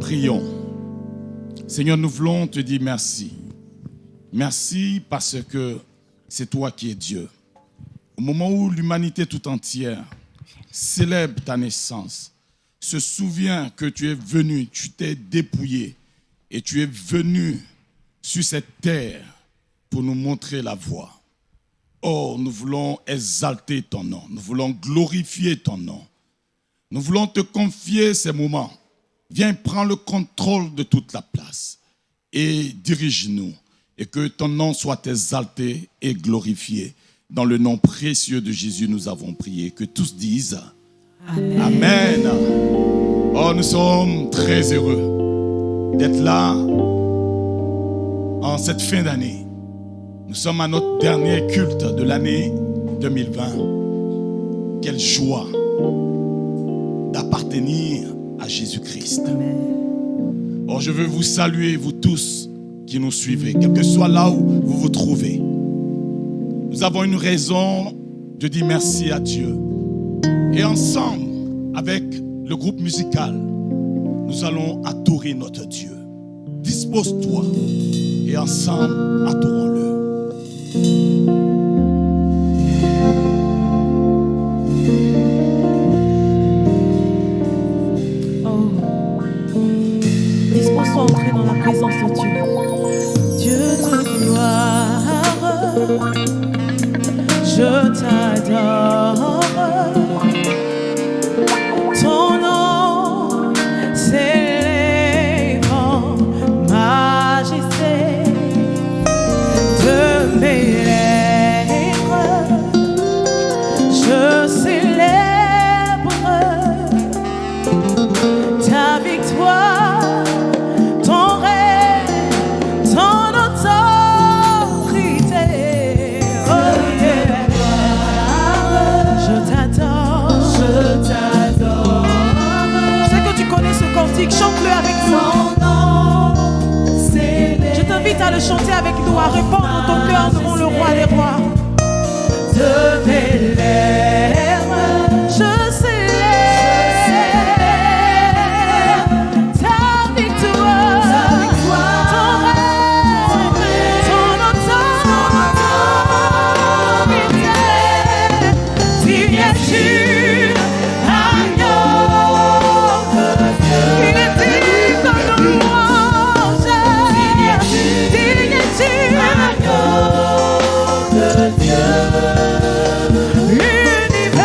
Prions. Seigneur, nous voulons te dire merci. Merci parce que c'est toi qui es Dieu. Au moment où l'humanité tout entière célèbre ta naissance, se souvient que tu es venu, tu t'es dépouillé et tu es venu sur cette terre pour nous montrer la voie. Oh, nous voulons exalter ton nom, nous voulons glorifier ton nom. Nous voulons te confier ces moments. Viens prendre le contrôle de toute la place et dirige-nous et que ton nom soit exalté et glorifié. Dans le nom précieux de Jésus, nous avons prié. Que tous disent Amen. Amen. Oh, nous sommes très heureux d'être là en cette fin d'année. Nous sommes à notre dernier culte de l'année 2020. Quelle joie d'appartenir à Jésus-Christ. Oh, je veux vous saluer, vous tous qui nous suivez, quel que soit là où vous vous trouvez. Nous avons une raison de dire merci à Dieu. Et ensemble, avec le groupe musical, nous allons adorer notre Dieu. Dispose-toi et ensemble, adorons-le. Dispose-toi à entrer dans la présence de Dieu. Dieu de gloire, je t'adore. Ton nom s'élève en majesté de mes lèvres. Je célèbre ta victoire, ton règne, ton autorité. Oh yeah. Je t'adore, je t'adore. Je sais que tu connais ce cantique, chante-le avec nous. Je t'invite à le chanter avec nous, à répandre ton cœur devant le roi des rois. De mes lèvres, je célèbre ta victoire, ton règne, ton autorité. Digne es-tu, agneau de Dieu. Il est digne de nos louanges. Digne es-tu, agneau de Dieu. L'univers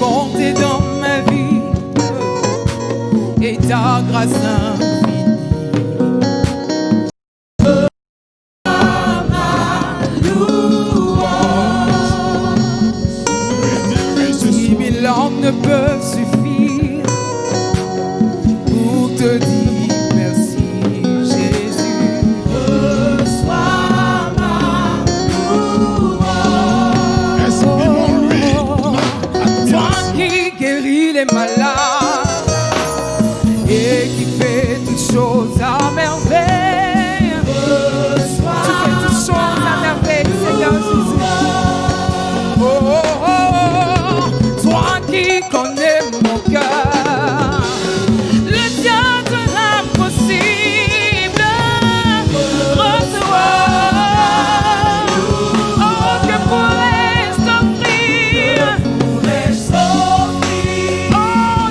bonté dans ma vie et ta grâce infinie. Ne peuvent suffire pour te dire merci, Jésus. Reçois ma louange. Exprimons-lui Toi admiration. qui guéris les malades et qui fais toutes choses à merveille. Tu fais toutes choses à merveille, Seigneur Jésus. Oh, oh, oh. Toi qui connais mon cœur, le théâtre impossible, recevoir. Oh, que pourrais-je t'offrir? Oh,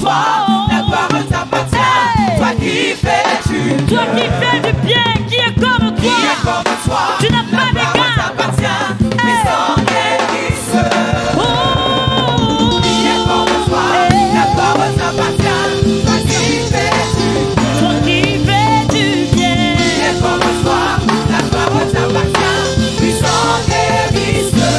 bonsoir, la gloire t'appartient. Toi qui fais du bien. Toi qui fais du bien, qui est comme toi. Qui est comme toi. Tu n'as pas d'égal. La gloire t'appartient. Puissant guérisseur. Oh. Qui est comme toi. La gloire t'appartient. Toi qui fais du bien. Toi qui fais du bien. Qui est comme toi. La gloire t'appartient. Puissant guérisseur.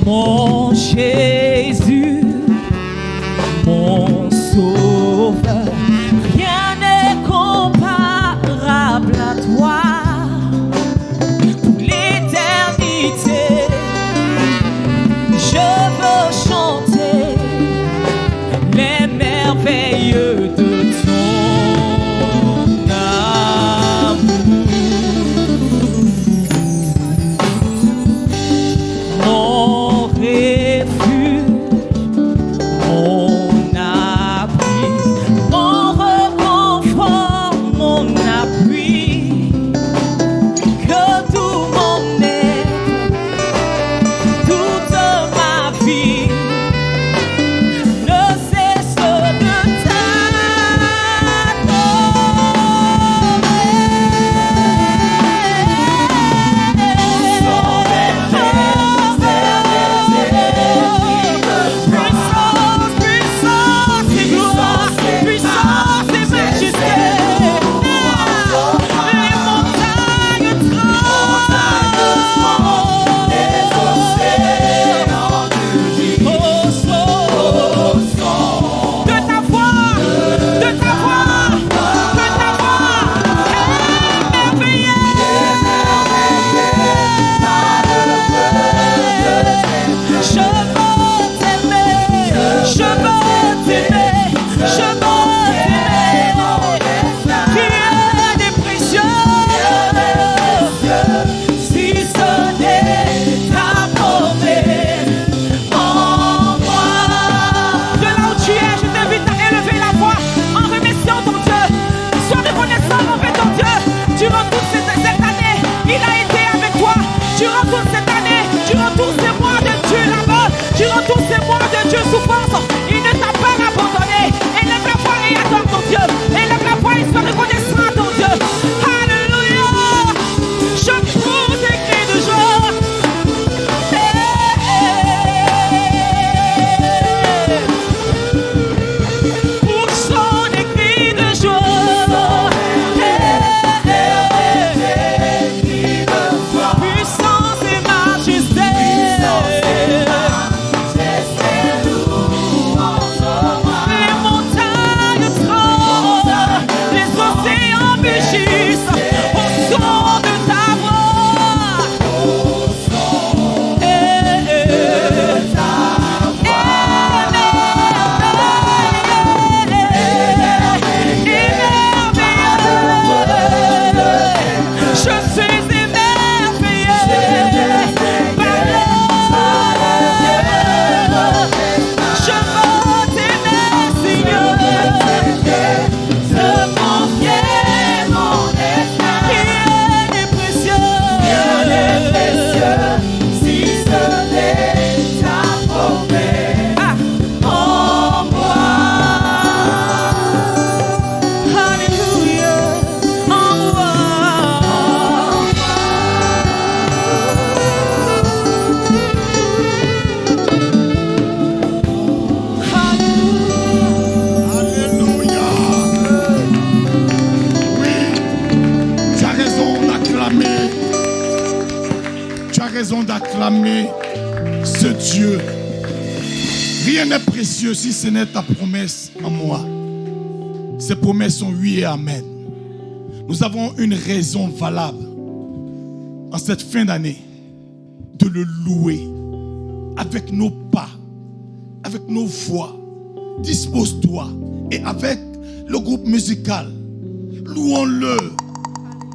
Mon Jésus, mon sauveur, rien n'est comparable à toi. Pour l'éternité, je veux chanter les merveilles de ton amour. Mon refuge, mon abri, mon réconfort, mon appui, que tout mon être, toute ma vie ne cesse de Puissance et majesté. acclamer ce Dieu. Rien n'est précieux si ce n'est ta promesse en moi. Ces promesses sont oui et amen. Nous avons une raison valable en cette fin d'année de le louer avec nos pas, avec nos voix. Dispose-toi et avec le groupe musical, louons-le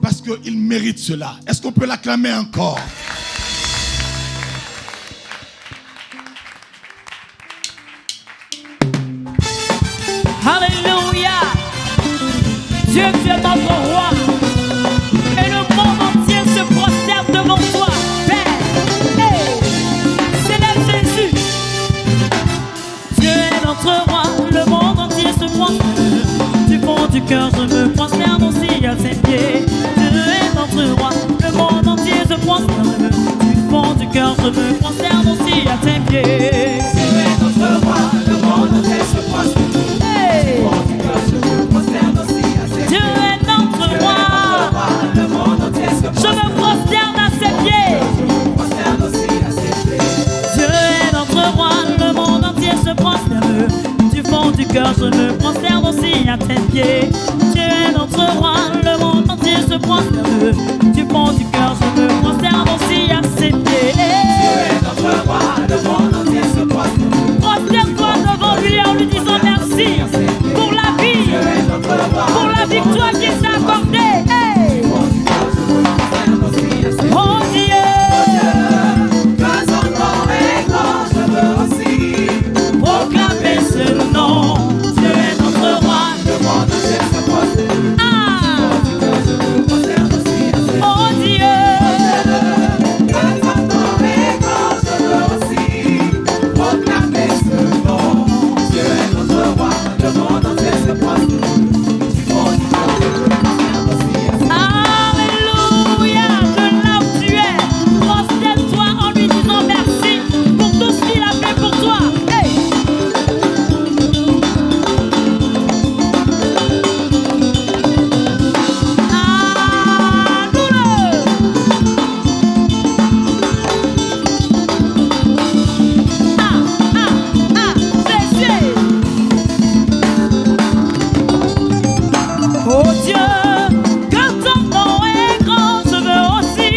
parce qu'il mérite cela. Est-ce qu'on peut l'acclamer encore? Alléluia. Dieu, tu es notre roi. Et le monde entier se prosterne devant toi, Père. Hey, célèbre Jésus. Dieu est notre roi. Le monde entier se prosterne. Du fond du cœur, je me prosterne aussi à ses pieds. Dieu est notre roi. Le monde entier se prosterne. Du fond du cœur, je me prosterne aussi à ses pieds. Dieu est notre roi. Le monde entier se prosterne. Dieu est notre roi. Je me prosterne à ses pieds. Dieu est notre roi. Le monde entier se prosterne. Du fond du cœur, je me prosterne aussi à tes pieds. Dieu est notre roi. Le monde entier se prosterne. Du fond du cœur, je me prosterne aussi à ses pieds. Dieu est notre roi. Le monde entier se prosterne. Prosterne-toi devant lui en lui disant merci pour la vie, pour la victoire qu'il t'a accordée. Hey! Oh Dieu, Que son nom est grand, je veux aussi proclamer ce nom. Dieu est notre roi. le monde entier se prosterne. Ah! Je me prosterne aussi à ses Oh Dieu, Que son nom est grand, je veux aussi proclamer ce nom. Dieu est notre roi, le monde entier se prosterne. Du fond du cœur, je me prosterne aussi à ses alléluia, de là où tu es, prosterne-toi en lui disant merci pour tout ce qu'il a fait pour toi. Hey! Oh Dieu, que ton nom est grand, je veux aussi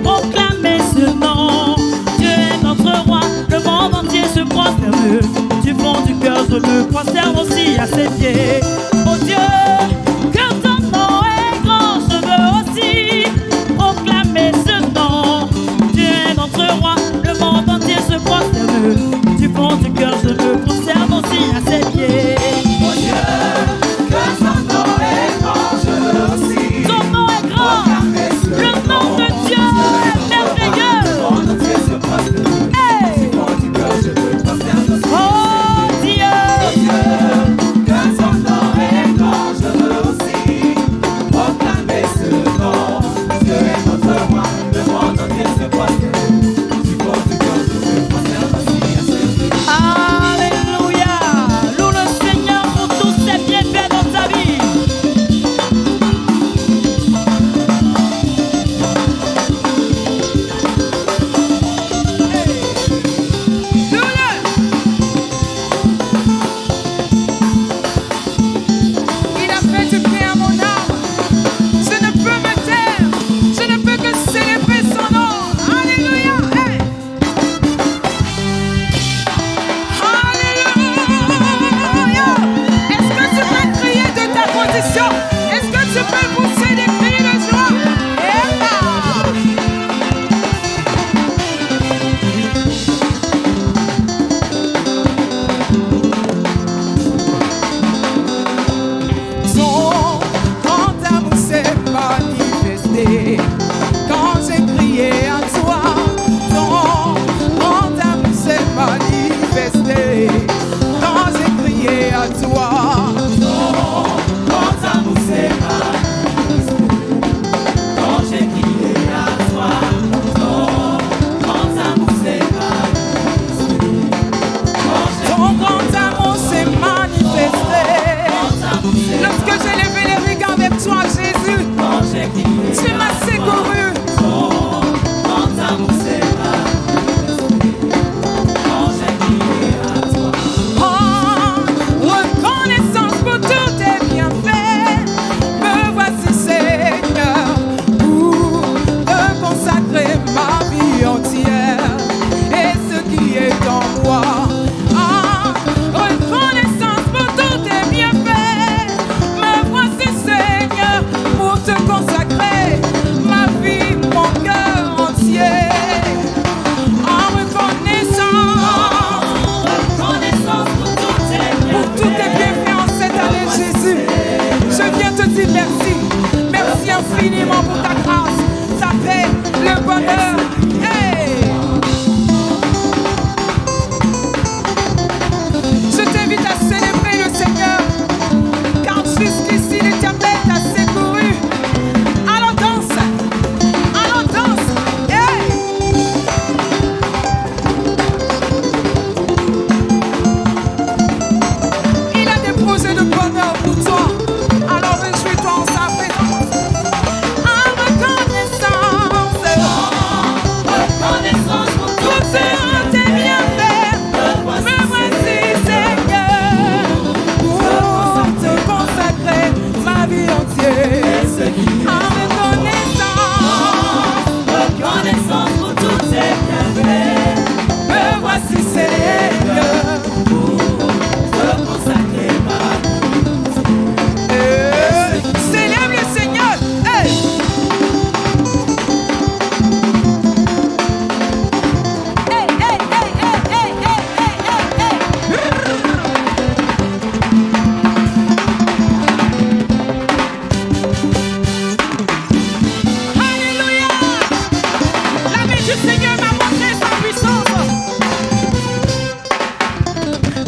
proclamer ce nom. Dieu est notre roi, le monde entier se prosterne. Du fond du cœur, je me prosterne aussi à ses pieds. Oh Dieu, que ton nom est grand, je veux aussi proclamer ce nom. Dieu est notre roi, le monde entier se prosterne. Du fond du cœur, je me prosterne aussi à ses pieds. Oh Dieu, que son nom est grand, je veux aussi Ton nom est grand, proclamer ce le nom de Dieu est merveilleux. Le monde entier se prosterne. Hey! Du fond du cœur, je me prosterne aussi. Oh Dieu, Que son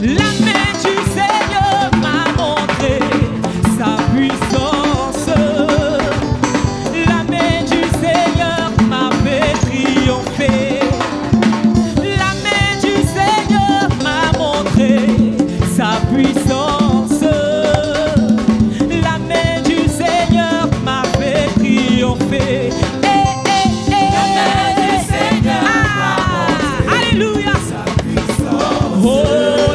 La main du Seigneur m'a montré sa puissance. La main du Seigneur m'a fait triompher. La main du Seigneur m'a montré sa puissance. La main du Seigneur m'a fait triompher. Alléluia. Oh,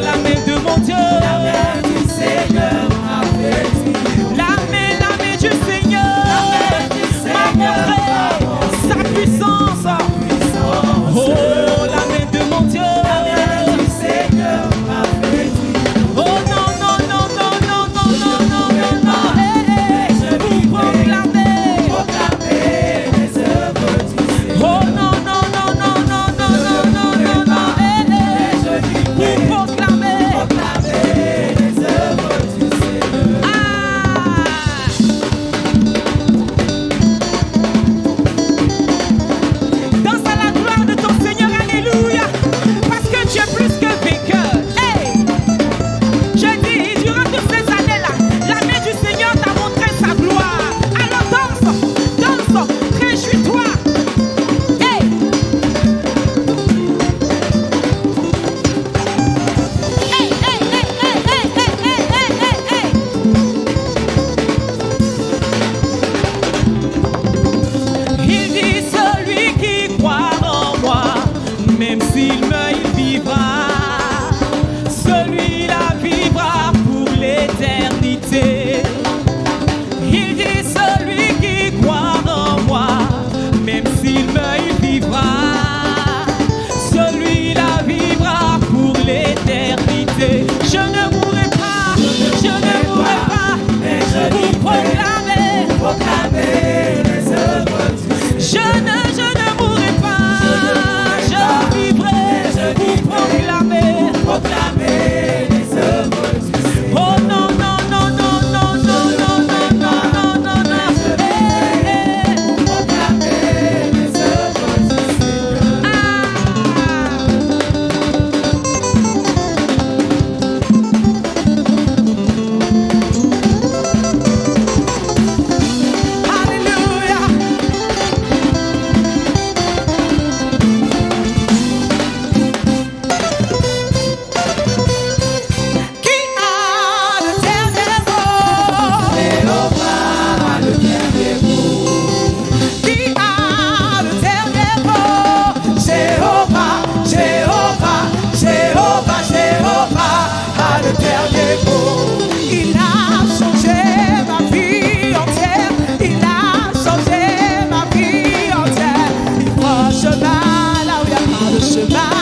la main de mon Dieu. La main du Seigneur m'a fait triompher. La main du Seigneur m'a montré sa puissance. Oh, la main de mon Dieu. La main du Seigneur m'a fait triompher. Oh non, non, non, non, non, non, non, non, non, non. Je vais proclamer les œuvres du Seigneur. Oh non, non, non, non, non, non, non, non, non, non. Pour proclamer les œuvres du Seigneur. Danse à la gloire de ton Seigneur, alléluia, parce que tu es plus que vainqueur. Hey! Je dis, durant toutes ces années-là, la main du Seigneur t'a montré sa gloire. Alors danse, réjouis-toi. Hey! Il dit celui qui croit en moi, même s'il meurt, il vivra. Celui-là vivra pour l'éternité. Il dit celui qui croit en moi, même s'il meurt, il vivra. Celui-là vivra pour l'éternité. Je ne mourrai pas, je ne mourrai pas, mais je vais proclamer les œuvres du Seigneur. Je ne mourrai pas, je vivrai pour proclamer les œuvres du Seigneur. Oh non, non, non, non, non, non, non, non, non, non, non, non. Pour proclamer les œuvres du Seigneur. Alléluia. Qui a le dernier mot? Jéhovah a le dernier mot. Qui a le dernier mot? Jéhovah, Jéhovah, Jéhovah, Jéhovah a le dernier mot. Il a changé ma vie entière. Il a changé ma vie entière. Il prend un chemin là où il n'y a pas de chemin.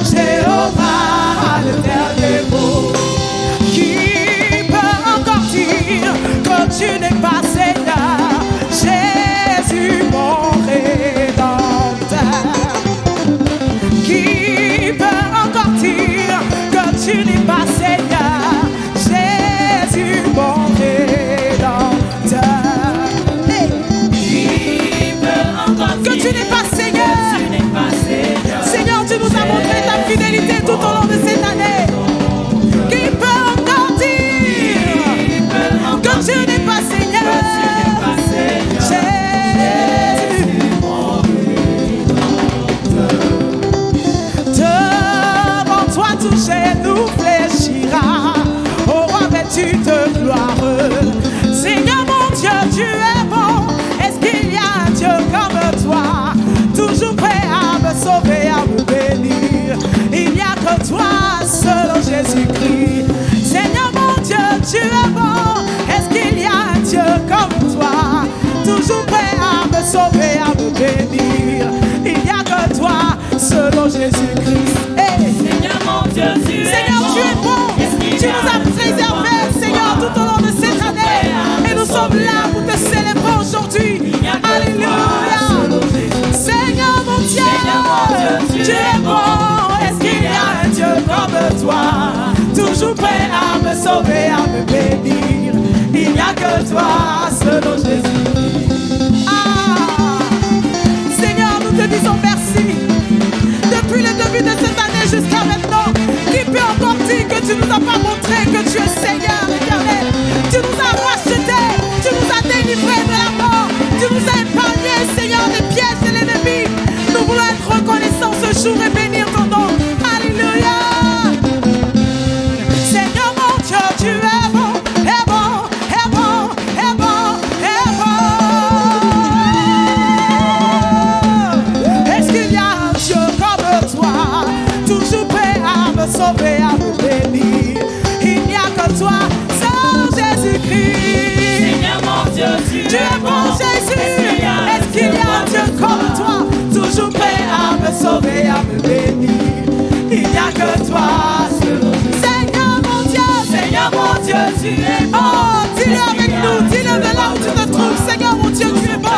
Jéhovah a le dernier mot. Qui peut encore dire que tu n'es pas Seigneur? Jésus mon Rédempteur. Qui peut encore dire que tu n'es pas Seigneur? Jésus mon Rédempteur. Hey! Qui peut encore dire que tu n'es pas Seigneur? Seigneur, tu nous as montré ta fidélité tout au long de cette année. Qui peut encore dire que tu n'es pas Seigneur? Jésus, devant toi tout genou fléchira, au roi vêtu de gloire. Seigneur mon Dieu, tu es bon. Est-ce qu'il y a un Dieu comme toi, toujours prêt à me sauver, à me bénir? Il n'y a que toi, seul Jésus-Christ. Seigneur mon Dieu, tu es bon. Est-ce qu'il y a un Dieu comme toi, toujours prêt à me sauver, à me bénir? Il n'y a que toi, selon Jésus-Christ. Hey. Seigneur mon Dieu, Seigneur, tu es bon. Tu nous as préservés, Seigneur, tout au long de cette année. Et nous sommes là pour te célébrer aujourd'hui. Alléluia. Seigneur mon Dieu, tu es bon. Est-ce qu'il y a un Dieu comme toi, toujours prêt à me sauver, à me bénir? Il n'y a que toi, selon Jésus. Seigneur, nous te disons merci. Depuis le début de cette année jusqu'à maintenant, qui peut encore dire que sauver, à me bénir. Il n'y a que toi, seul Jésus-Christ. Seigneur mon Dieu, Tu es bon Jésus. Est-ce qu'il y a un Dieu comme toi, toujours prêt à me sauver, à me bénir? Il n'y a que toi, seul Seigneur mon Dieu. Seigneur mon Dieu, tu es bon. Oh, dis-le avec nous, dis-le de là où tu te trouves. Seigneur mon Dieu, tu es bon. À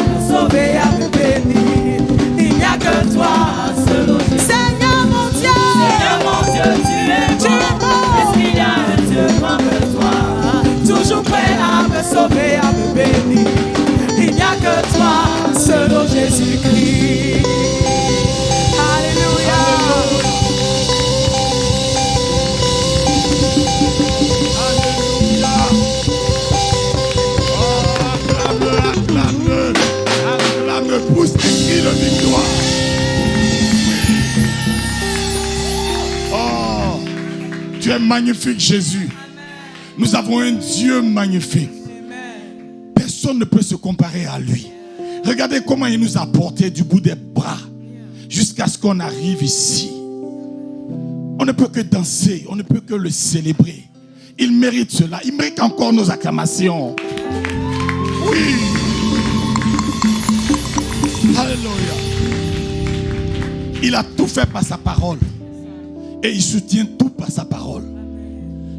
me sauver, À me bénir. Il n'y a que toi, seul Seigneur mon Dieu. Seigneur mon Dieu, tu es Tu es bon. bon. Est-ce qu'il y a un Dieu comme toi? Toujours prêt à me sauver, à me bénir. Il n'y a que toi, seul Jésus-Christ. Alléluia. Acclame, pousse des cris de victoire. Oh, tu es magnifique, Jésus. Nous avons un Dieu magnifique. Personne ne peut se comparer à lui. Regardez comment il nous a portés du bout des bras jusqu'à ce qu'on arrive ici. On ne peut que danser, on ne peut que le célébrer. Il mérite cela. Il mérite encore nos acclamations. Oui. Alléluia. Il a tout fait par sa parole. Et il soutient tout par sa parole.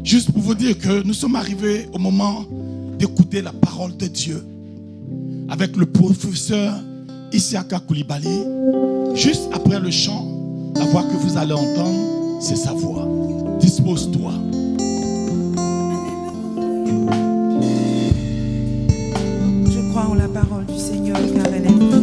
Juste pour vous dire que nous sommes arrivés au moment d'écouter la parole de Dieu. Avec le professeur Isiaka Koulibaly. Juste après le chant, la voix que vous allez entendre, c'est sa voix. Dispose-toi. Je crois en la parole du Seigneur car elle est vraie.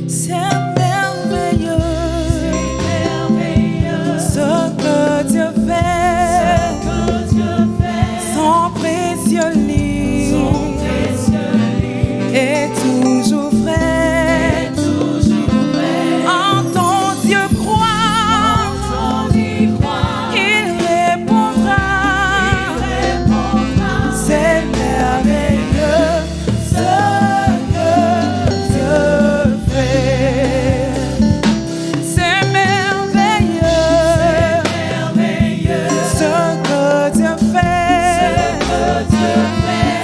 C'est merveilleux ce que Dieu fait, son précieux livre est toujours vrai. En ton Dieu croit, il répondra. C'est merveilleux ce que Dieu fait. C'est merveilleux ce que Dieu fait.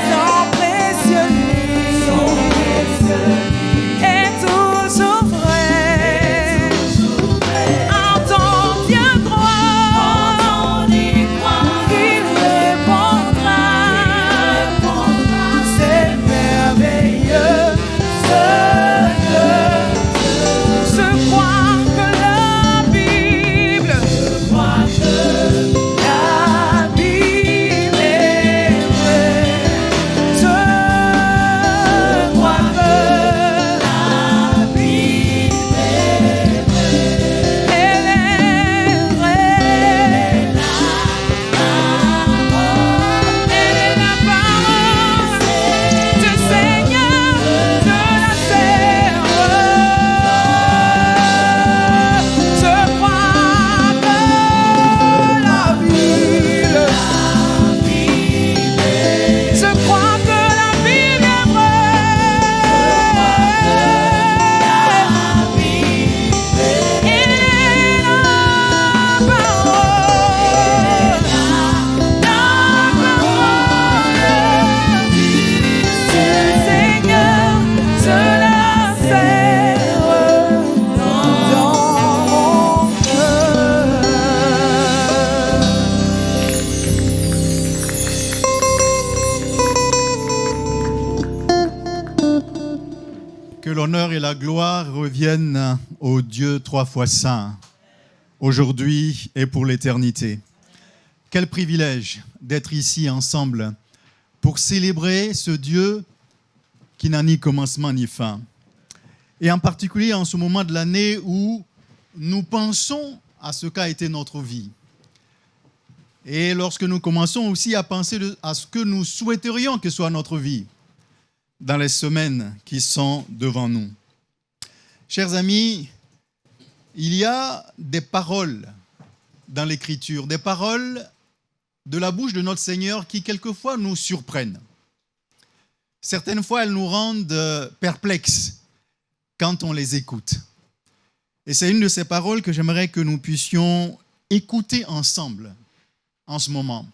Son précieux livre est toujours vrai. En ton Dieu croit, il répondra. C'est merveilleux ce que je crois que la Bible, la Bible est vraie. Je crois que la Bible est vraie. Elle est vraie. Elle est la parole du Seigneur de la terre. Je crois que la Bible, je crois que la Bible est vraie. Elle est la parole du Seigneur, je la serre dans mon cœur. Que l'honneur et la gloire reviennent au Dieu trois fois saint, aujourd'hui et pour l'éternité. Quel privilège d'être ici ensemble pour célébrer ce Dieu qui n'a ni commencement ni fin. Et en particulier en ce moment de l'année où nous pensons à ce qu'a été notre vie. Et lorsque nous commençons aussi à penser à ce que nous souhaiterions que soit notre vie dans les semaines qui sont devant nous. Chers amis, il y a des paroles dans l'Écriture, des paroles de la bouche de notre Seigneur qui quelquefois nous surprennent. Certaines fois, elles nous rendent perplexes quand on les écoute. Et c'est une de ces paroles que j'aimerais que nous puissions écouter ensemble en ce moment.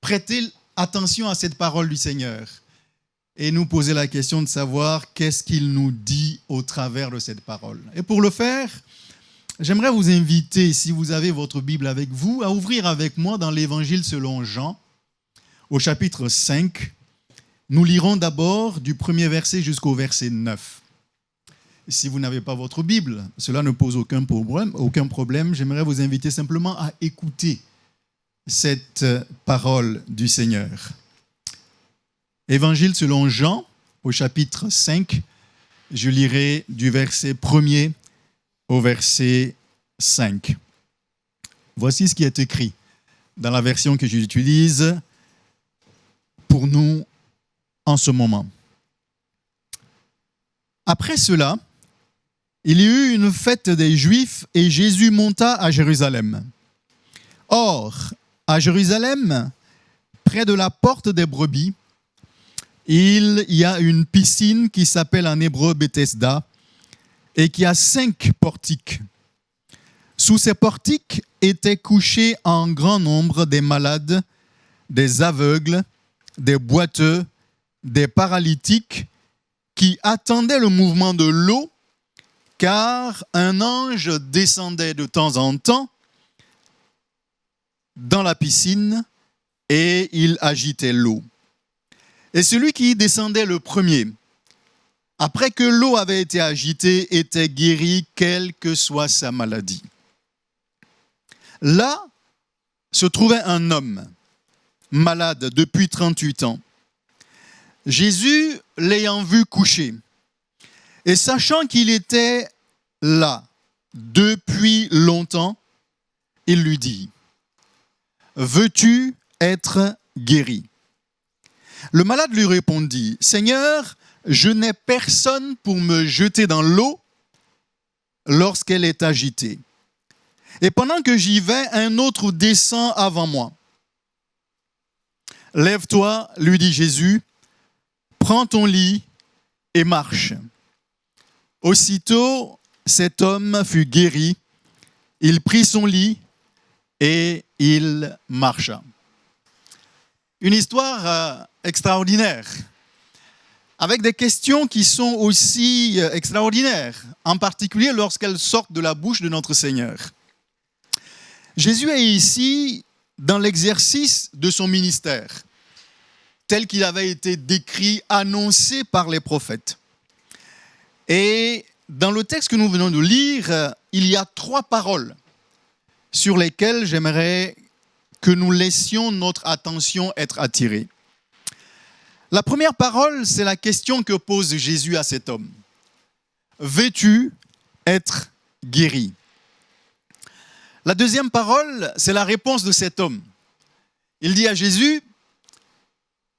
Prêtez attention à cette parole du Seigneur et nous poser la question de savoir qu'est-ce qu'il nous dit au travers de cette parole. Et pour le faire, j'aimerais vous inviter, si vous avez votre Bible avec vous, à ouvrir avec moi dans l'Évangile selon Jean, au chapitre 5. Nous lirons d'abord du premier verset jusqu'au verset 9. Si vous n'avez pas votre Bible, cela ne pose aucun problème. J'aimerais vous inviter simplement à écouter cette parole du Seigneur. Évangile selon Jean, au chapitre 5, je lirai du verset 1er au verset 5. Voici ce qui est écrit dans la version que j'utilise pour nous en ce moment. Après cela, il y eut une fête des Juifs et Jésus monta à Jérusalem. Or, à Jérusalem, près de la porte des brebis, il y a une piscine qui s'appelle en hébreu Bethesda et qui a 5 portiques. Sous ces portiques étaient couchés en grand nombre des malades, des aveugles, des boiteux, des paralytiques qui attendaient le mouvement de l'eau, car un ange descendait de temps en temps dans la piscine et il agitait l'eau. Et celui qui descendait le premier, après que l'eau avait été agitée, était guéri, quelle que soit sa maladie. Là se trouvait un homme malade depuis 38 ans. Jésus, l'ayant vu couché, et sachant qu'il était là depuis longtemps, il lui dit : « Veux-tu être guéri ? » Le malade lui répondit : « Seigneur, je n'ai personne pour me jeter dans l'eau lorsqu'elle est agitée. Et pendant que j'y vais, un autre descend avant moi. Lève-toi, lui dit Jésus, prends ton lit et marche. Aussitôt, cet homme fut guéri, il prit son lit et il marcha. » Une histoire extraordinaire, avec des questions qui sont aussi extraordinaires, en particulier lorsqu'elles sortent de la bouche de notre Seigneur. Jésus est ici dans l'exercice de son ministère, tel qu'il avait été décrit, annoncé par les prophètes. Et dans le texte que nous venons de lire, il y a 3 paroles sur lesquelles j'aimerais que nous laissions notre attention être attirée. La première parole, c'est la question que pose Jésus à cet homme. Veux-tu être guéri ? La deuxième parole, c'est la réponse de cet homme. Il dit à Jésus :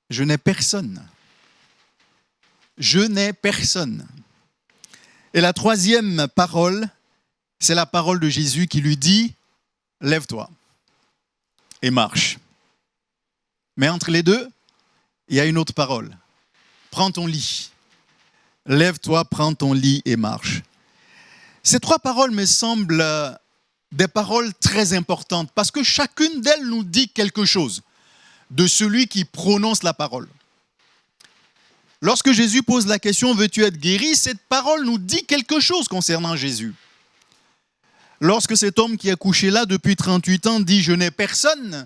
je n'ai personne. Je n'ai personne. Et la troisième parole, c'est la parole de Jésus qui lui dit : lève-toi et marche. Mais entre les deux, il y a une autre parole. Prends ton lit. Lève-toi, prends ton lit et marche. Ces 3 paroles me semblent des paroles très importantes parce que chacune d'elles nous dit quelque chose de celui qui prononce la parole. Lorsque Jésus pose la question « Veux-tu être guéri ?», cette parole nous dit quelque chose concernant Jésus. Lorsque cet homme qui est couché là depuis 38 ans dit « Je n'ai personne »,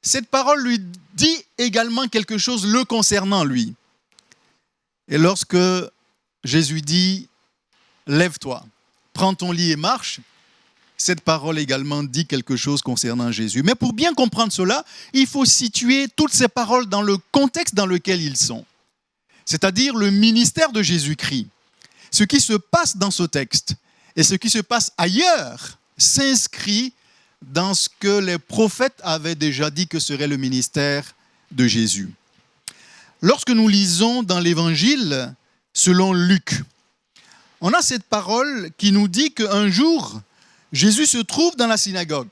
cette parole lui dit également quelque chose le concernant lui. Et lorsque Jésus dit « Lève-toi, prends ton lit et marche », cette parole également dit quelque chose concernant Jésus. Mais pour bien comprendre cela, il faut situer toutes ces paroles dans le contexte dans lequel ils sont. C'est-à-dire le ministère de Jésus-Christ. Ce qui se passe dans ce texte et ce qui se passe ailleurs s'inscrit dans ce que les prophètes avaient déjà dit que serait le ministère de Jésus. Lorsque nous lisons dans l'Évangile selon Luc, on a cette parole qui nous dit qu'un jour, Jésus se trouve dans la synagogue.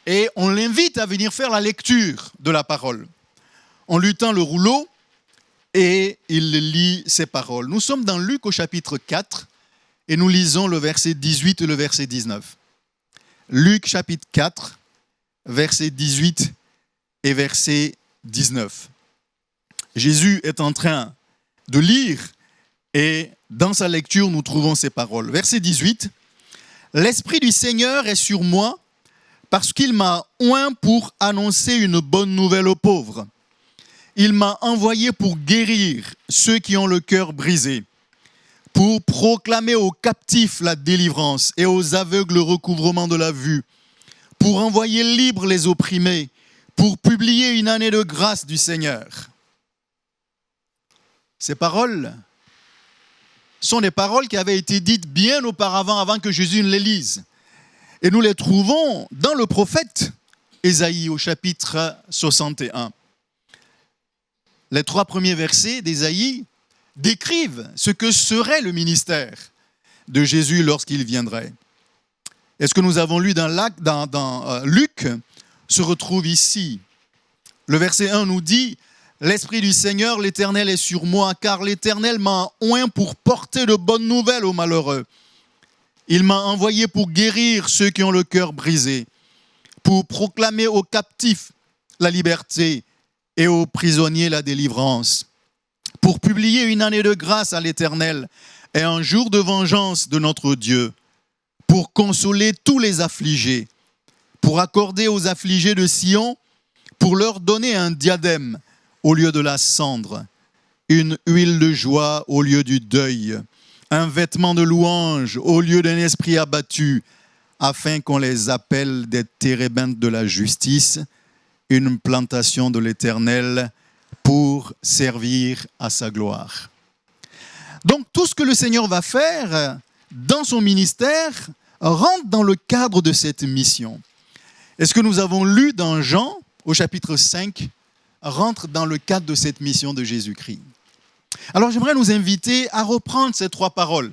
Et on l'invite à venir faire la lecture de la parole. On lui tend le rouleau et il lit ces paroles. Nous sommes dans Luc au chapitre 4 et nous lisons le verset 18 et le verset 19. Luc chapitre 4, verset 18 et verset 19. Jésus est en train de lire et dans sa lecture, nous trouvons ces paroles. Verset 18. « L'Esprit du Seigneur est sur moi parce qu'il m'a oint pour annoncer une bonne nouvelle aux pauvres. Il m'a envoyé pour guérir ceux qui ont le cœur brisé, pour proclamer aux captifs la délivrance et aux aveugles le recouvrement de la vue, pour envoyer libres les opprimés, pour publier une année de grâce du Seigneur. » Ces paroles sont des paroles qui avaient été dites bien auparavant, avant que Jésus ne les lise. Et nous les trouvons dans le prophète Ésaïe au chapitre 61. Les 3 premiers versets d'Ésaïe décrivent ce que serait le ministère de Jésus lorsqu'il viendrait. Et ce que nous avons lu dans Luc se retrouve ici. Le verset 1 nous dit « L'Esprit du Seigneur, l'Éternel est sur moi, car l'Éternel m'a oint pour porter de bonnes nouvelles aux malheureux. Il m'a envoyé pour guérir ceux qui ont le cœur brisé, pour proclamer aux captifs la liberté et aux prisonniers la délivrance, pour publier une année de grâce à l'Éternel et un jour de vengeance de notre Dieu, pour consoler tous les affligés, pour accorder aux affligés de Sion, pour leur donner un diadème au lieu de la cendre, une huile de joie au lieu du deuil, un vêtement de louange au lieu d'un esprit abattu, afin qu'on les appelle des térébintes de la justice, une plantation de l'Éternel pour servir à sa gloire. » Donc tout ce que le Seigneur va faire dans son ministère rentre dans le cadre de cette mission. Et ce que nous avons lu dans Jean, au chapitre 5, rentre dans le cadre de cette mission de Jésus-Christ. Alors j'aimerais nous inviter à reprendre ces 3 paroles,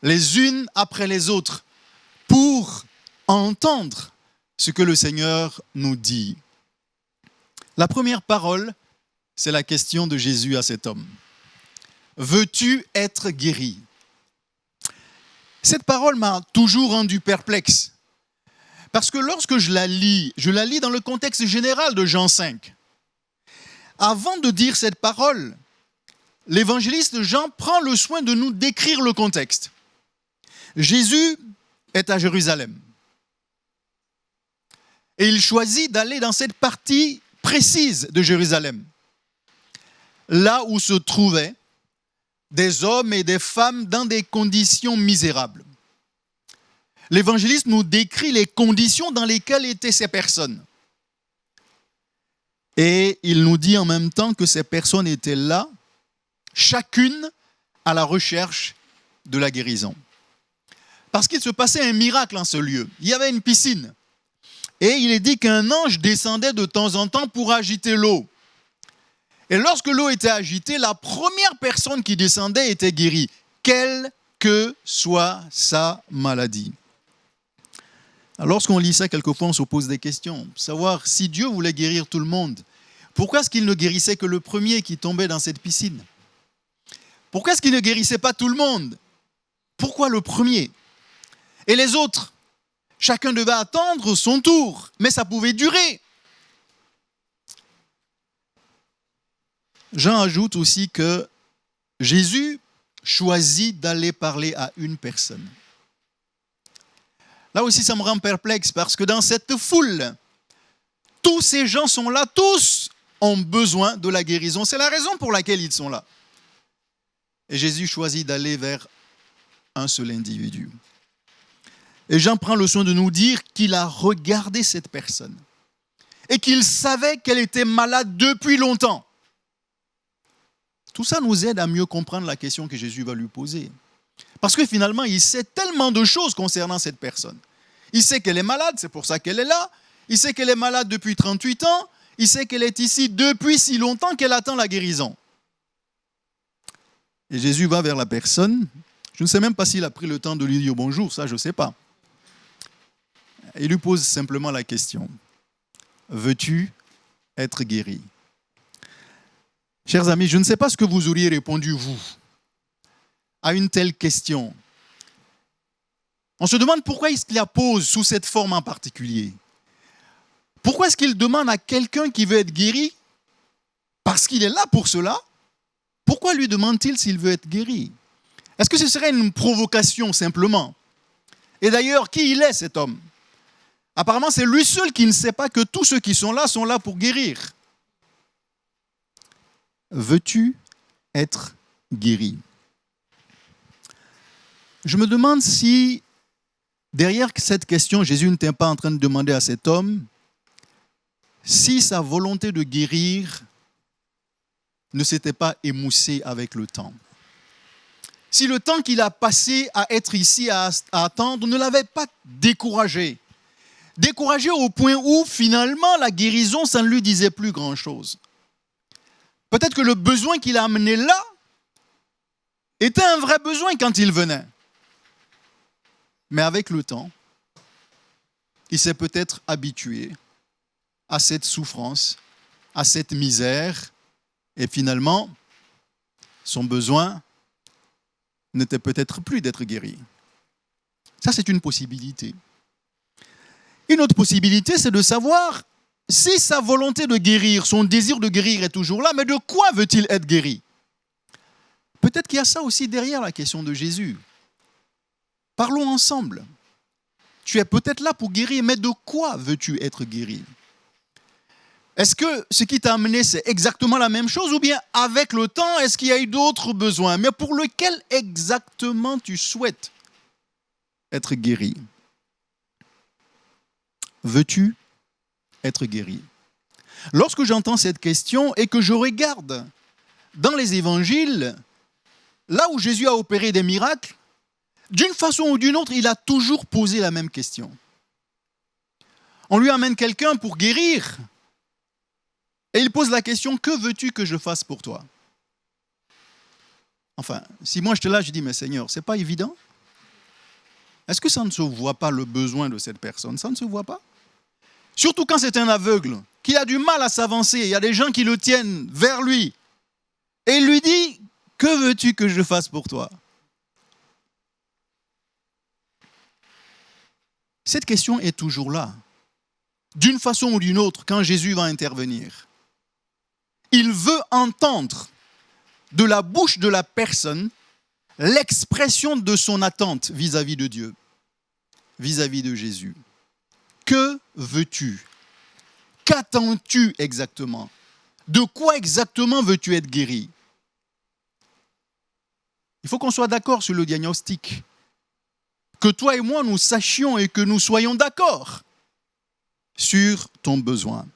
les unes après les autres, pour entendre ce que le Seigneur nous dit. La première parole, c'est la question de Jésus à cet homme. « Veux-tu être guéri ?» Cette parole m'a toujours rendu perplexe. Parce que lorsque je la lis dans le contexte général de Jean 5. Avant de dire cette parole, l'évangéliste Jean prend le soin de nous décrire le contexte. Jésus est à Jérusalem. Et il choisit d'aller dans cette partie précise de Jérusalem, là où se trouvaient des hommes et des femmes dans des conditions misérables. L'évangéliste nous décrit les conditions dans lesquelles étaient ces personnes. Et il nous dit en même temps que ces personnes étaient là, chacune à la recherche de la guérison. Parce qu'il se passait un miracle en ce lieu. Il y avait une piscine. Et il est dit qu'un ange descendait de temps en temps pour agiter l'eau. Et lorsque l'eau était agitée, la première personne qui descendait était guérie, quelle que soit sa maladie. Alors, lorsqu'on lit ça, quelquefois, on se pose des questions. Savoir si Dieu voulait guérir tout le monde, pourquoi est-ce qu'il ne guérissait que le premier qui tombait dans cette piscine? Pourquoi est-ce qu'il ne guérissait pas tout le monde? Pourquoi le premier? Et les autres? Chacun devait attendre son tour, mais ça pouvait durer. Jean ajoute aussi que Jésus choisit d'aller parler à une personne. Là aussi, ça me rend perplexe parce que dans cette foule, tous ces gens sont là, tous ont besoin de la guérison. C'est la raison pour laquelle ils sont là. Et Jésus choisit d'aller vers un seul individu. Et Jean prend le soin de nous dire qu'il a regardé cette personne et qu'il savait qu'elle était malade depuis longtemps. Tout ça nous aide à mieux comprendre la question que Jésus va lui poser. Parce que finalement, il sait tellement de choses concernant cette personne. Il sait qu'elle est malade, c'est pour ça qu'elle est là. Il sait qu'elle est malade depuis 38 ans. Il sait qu'elle est ici depuis si longtemps qu'elle attend la guérison. Et Jésus va vers la personne. Je ne sais même pas s'il a pris le temps de lui dire bonjour, ça je ne sais pas. Il lui pose simplement la question, veux-tu être guéri? Chers amis, je ne sais pas ce que vous auriez répondu, vous, à une telle question. On se demande pourquoi est-ce qu'il la pose sous cette forme en particulier. Pourquoi est-ce qu'il demande à quelqu'un qui veut être guéri? Parce qu'il est là pour cela. Pourquoi lui demande-t-il s'il veut être guéri? Est-ce que ce serait une provocation simplement? Et d'ailleurs, qui il est cet homme? Apparemment, c'est lui seul qui ne sait pas que tous ceux qui sont là pour guérir. Veux-tu être guéri? Je me demande si, derrière cette question, Jésus n'était pas en train de demander à cet homme si sa volonté de guérir ne s'était pas émoussée avec le temps. Si le temps qu'il a passé à être ici, à attendre, ne l'avait pas découragé. Découragé au point où, finalement, la guérison, ça ne lui disait plus grand-chose. Peut-être que le besoin qu'il a amené là était un vrai besoin quand il venait. Mais avec le temps, il s'est peut-être habitué à cette souffrance, à cette misère, et finalement, son besoin n'était peut-être plus d'être guéri. Ça, c'est une possibilité. Une autre possibilité, c'est de savoir si sa volonté de guérir, son désir de guérir est toujours là, mais de quoi veut-il être guéri? Peut-être qu'il y a ça aussi derrière la question de Jésus. Parlons ensemble. Tu es peut-être là pour guérir, mais de quoi veux-tu être guéri? Est-ce que ce qui t'a amené, c'est exactement la même chose, ou bien avec le temps, est-ce qu'il y a eu d'autres besoins, mais pour lequel exactement tu souhaites être guéri? Veux-tu être guéri? Lorsque j'entends cette question et que je regarde dans les évangiles, là où Jésus a opéré des miracles, d'une façon ou d'une autre, il a toujours posé la même question. On lui amène quelqu'un pour guérir et il pose la question, que veux-tu que je fasse pour toi? Enfin, si moi j'étais là, je dis, mais Seigneur, c'est pas évident? Est-ce que ça ne se voit pas le besoin de cette personne? Ça ne se voit pas? Surtout quand c'est un aveugle, qui a du mal à s'avancer, il y a des gens qui le tiennent vers lui. Et il lui dit, que veux-tu que je fasse pour toi? Cette question est toujours là. D'une façon ou d'une autre, quand Jésus va intervenir, il veut entendre de la bouche de la personne l'expression de son attente vis-à-vis de Dieu, vis-à-vis de Jésus. Que veux-tu? Qu'attends-tu exactement? De quoi exactement veux-tu être guéri? Il faut qu'on soit d'accord sur le diagnostic. Que toi et moi, nous sachions et que nous soyons d'accord sur ton besoin.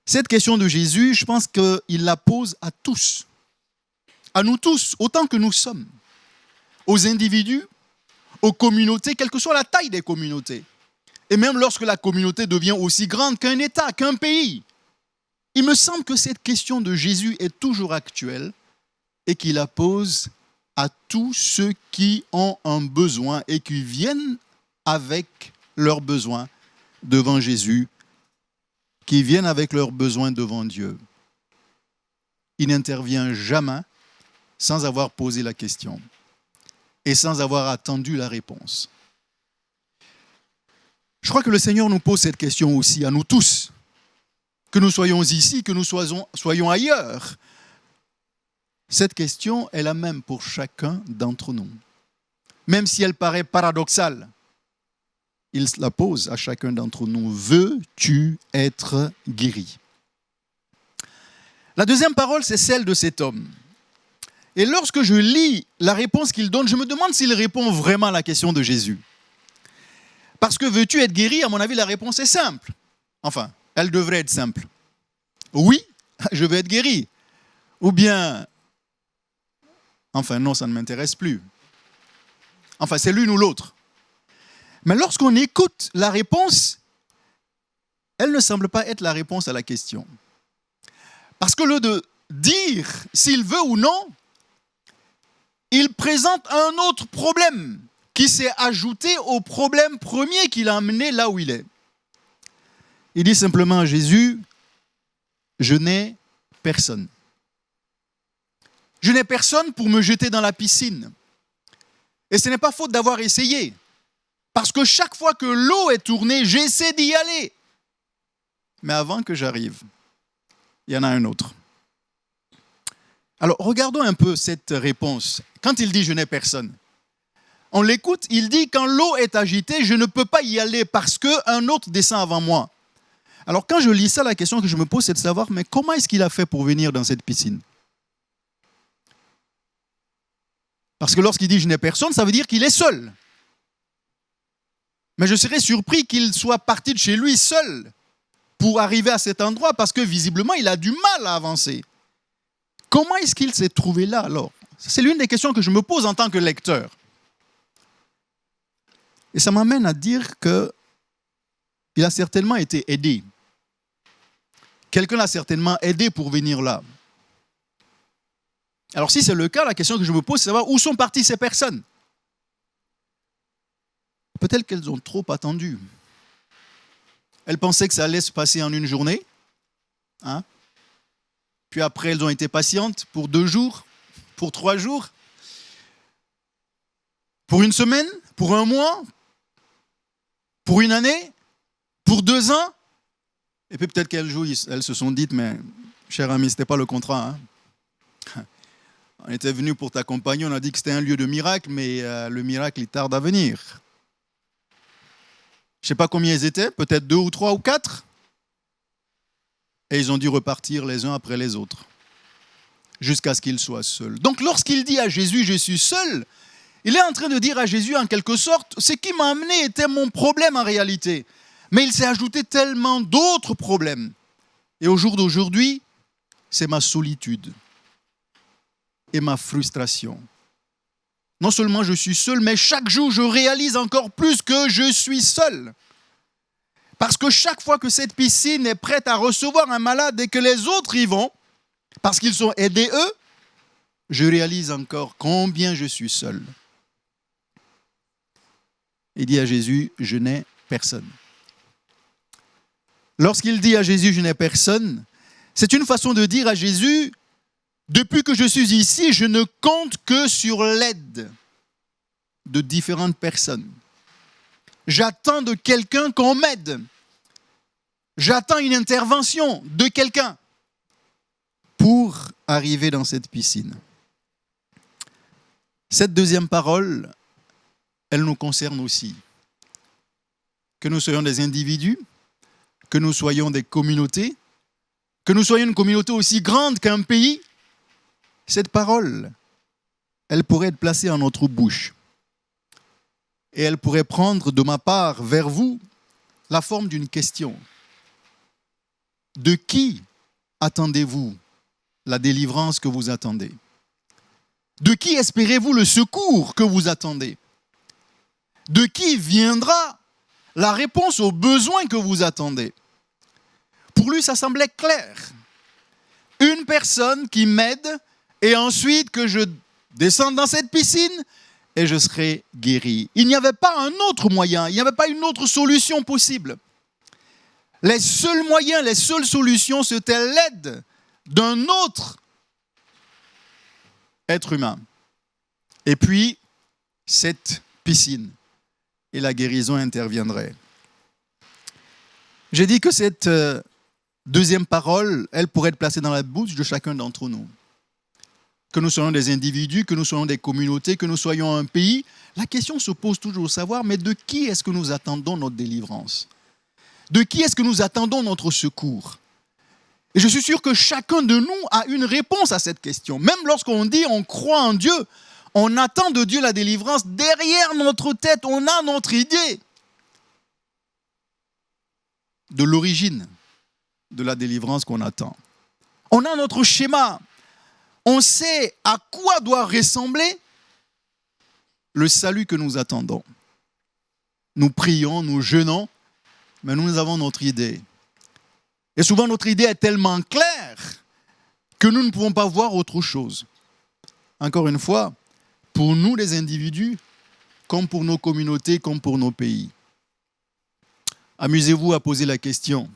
Cette question de Jésus, je pense qu'il la pose à tous. À nous tous, autant que nous sommes. Aux individus, aux communautés, quelle que soit la taille des communautés. Et même lorsque la communauté devient aussi grande qu'un État, qu'un pays. Il me semble que cette question de Jésus est toujours actuelle et qu'il la pose à tous ceux qui ont un besoin et qui viennent avec leurs besoins devant Jésus, qui viennent avec leurs besoins devant Dieu. Il n'intervient jamais sans avoir posé la question et sans avoir attendu la réponse. Je crois que le Seigneur nous pose cette question aussi à nous tous, que nous soyons ici, que nous soyons ailleurs. Cette question est la même pour chacun d'entre nous. Même si elle paraît paradoxale, il la pose à chacun d'entre nous. Veux-tu être guéri? La deuxième parole, c'est celle de cet homme. Et lorsque je lis la réponse qu'il donne, je me demande s'il répond vraiment à la question de Jésus. Parce que veux-tu être guéri? À mon avis, la réponse est simple. Enfin, elle devrait être simple. Oui, je veux être guéri. Ou bien, enfin non, ça ne m'intéresse plus. Enfin, c'est l'une ou l'autre. Mais lorsqu'on écoute la réponse, elle ne semble pas être la réponse à la question. Parce que le de dire s'il veut ou non, il présente un autre problème qui s'est ajouté au problème premier qui l'a amené là où il est. Il dit simplement à Jésus, je n'ai personne. Je n'ai personne pour me jeter dans la piscine. Et ce n'est pas faute d'avoir essayé. Parce que chaque fois que l'eau est tournée, j'essaie d'y aller. Mais avant que j'arrive, il y en a un autre. Alors, regardons un peu cette réponse. Quand il dit « je n'ai personne », on l'écoute, il dit « quand l'eau est agitée, je ne peux pas y aller parce qu'un autre descend avant moi ». Alors, quand je lis ça, la question que je me pose, c'est de savoir, mais comment est-ce qu'il a fait pour venir dans cette piscine ? Parce que lorsqu'il dit « je n'ai personne », ça veut dire qu'il est seul. Mais je serais surpris qu'il soit parti de chez lui seul pour arriver à cet endroit parce que visiblement, il a du mal à avancer. Comment est-ce qu'il s'est trouvé là alors ? C'est l'une des questions que je me pose en tant que lecteur. Et ça m'amène à dire qu'il a certainement été aidé. Quelqu'un l'a certainement aidé pour venir là. Alors si c'est le cas, la question que je me pose, c'est de savoir où sont parties ces personnes. Peut-être qu'elles ont trop attendu. Elles pensaient que ça allait se passer en une journée. Puis après, elles ont été patientes pour 2 jours, pour 3 jours, pour 1 semaine, pour 1 mois, pour 1 année, pour 2 ans. Et puis peut-être qu'elles se sont dites, mais cher ami, ce n'était pas le contrat. On était venu pour t'accompagner, on a dit que c'était un lieu de miracle, mais le miracle, il tarde à venir. Je ne sais pas combien ils étaient, peut-être 2 ou 3 ou 4. Et ils ont dû repartir les uns après les autres, jusqu'à ce qu'ils soient seuls. Donc lorsqu'il dit à Jésus, je suis seul, il est en train de dire à Jésus en quelque sorte, ce qui m'a amené était mon problème en réalité. Mais il s'est ajouté tellement d'autres problèmes. Et au jour d'aujourd'hui, c'est ma solitude et ma frustration. Non seulement je suis seul, mais chaque jour je réalise encore plus que je suis seul. Parce que chaque fois que cette piscine est prête à recevoir un malade et que les autres y vont, parce qu'ils sont aidés eux, je réalise encore combien je suis seul. Il dit à Jésus, je n'ai personne. Lorsqu'il dit à Jésus, je n'ai personne, c'est une façon de dire à Jésus, depuis que je suis ici, je ne compte que sur l'aide de différentes personnes. J'attends de quelqu'un qu'on m'aide. J'attends une intervention de quelqu'un pour arriver dans cette piscine. Cette deuxième parole, elle nous concerne aussi. Que nous soyons des individus, que nous soyons des communautés, que nous soyons une communauté aussi grande qu'un pays, cette parole, elle pourrait être placée en notre bouche. Et elle pourrait prendre de ma part vers vous la forme d'une question. De qui attendez-vous la délivrance que vous attendez ? De qui espérez-vous le secours que vous attendez ? De qui viendra la réponse aux besoins que vous attendez ? Pour lui, ça semblait clair. Une personne qui m'aide et ensuite que je descende dans cette piscine et je serai guéri. Il n'y avait pas un autre moyen, il n'y avait pas une autre solution possible. Les seuls moyens, les seules solutions, c'était l'aide d'un autre être humain. Et puis, cette piscine et la guérison interviendraient. J'ai dit que cette deuxième parole, elle pourrait être placée dans la bouche de chacun d'entre nous. Que nous soyons des individus, que nous soyons des communautés, que nous soyons un pays, la question se pose toujours de savoir, mais de qui est-ce que nous attendons notre délivrance ? De qui est-ce que nous attendons notre secours ? Et je suis sûr que chacun de nous a une réponse à cette question. Même lorsqu'on dit on croit en Dieu, on attend de Dieu la délivrance. Derrière notre tête, on a notre idée de l'origine de la délivrance qu'on attend. On a notre schéma. On sait à quoi doit ressembler le salut que nous attendons. Nous prions, nous jeûnons, mais nous avons notre idée. Et souvent, notre idée est tellement claire que nous ne pouvons pas voir autre chose. Encore une fois, pour nous les individus, comme pour nos communautés, comme pour nos pays. Amusez-vous à poser la question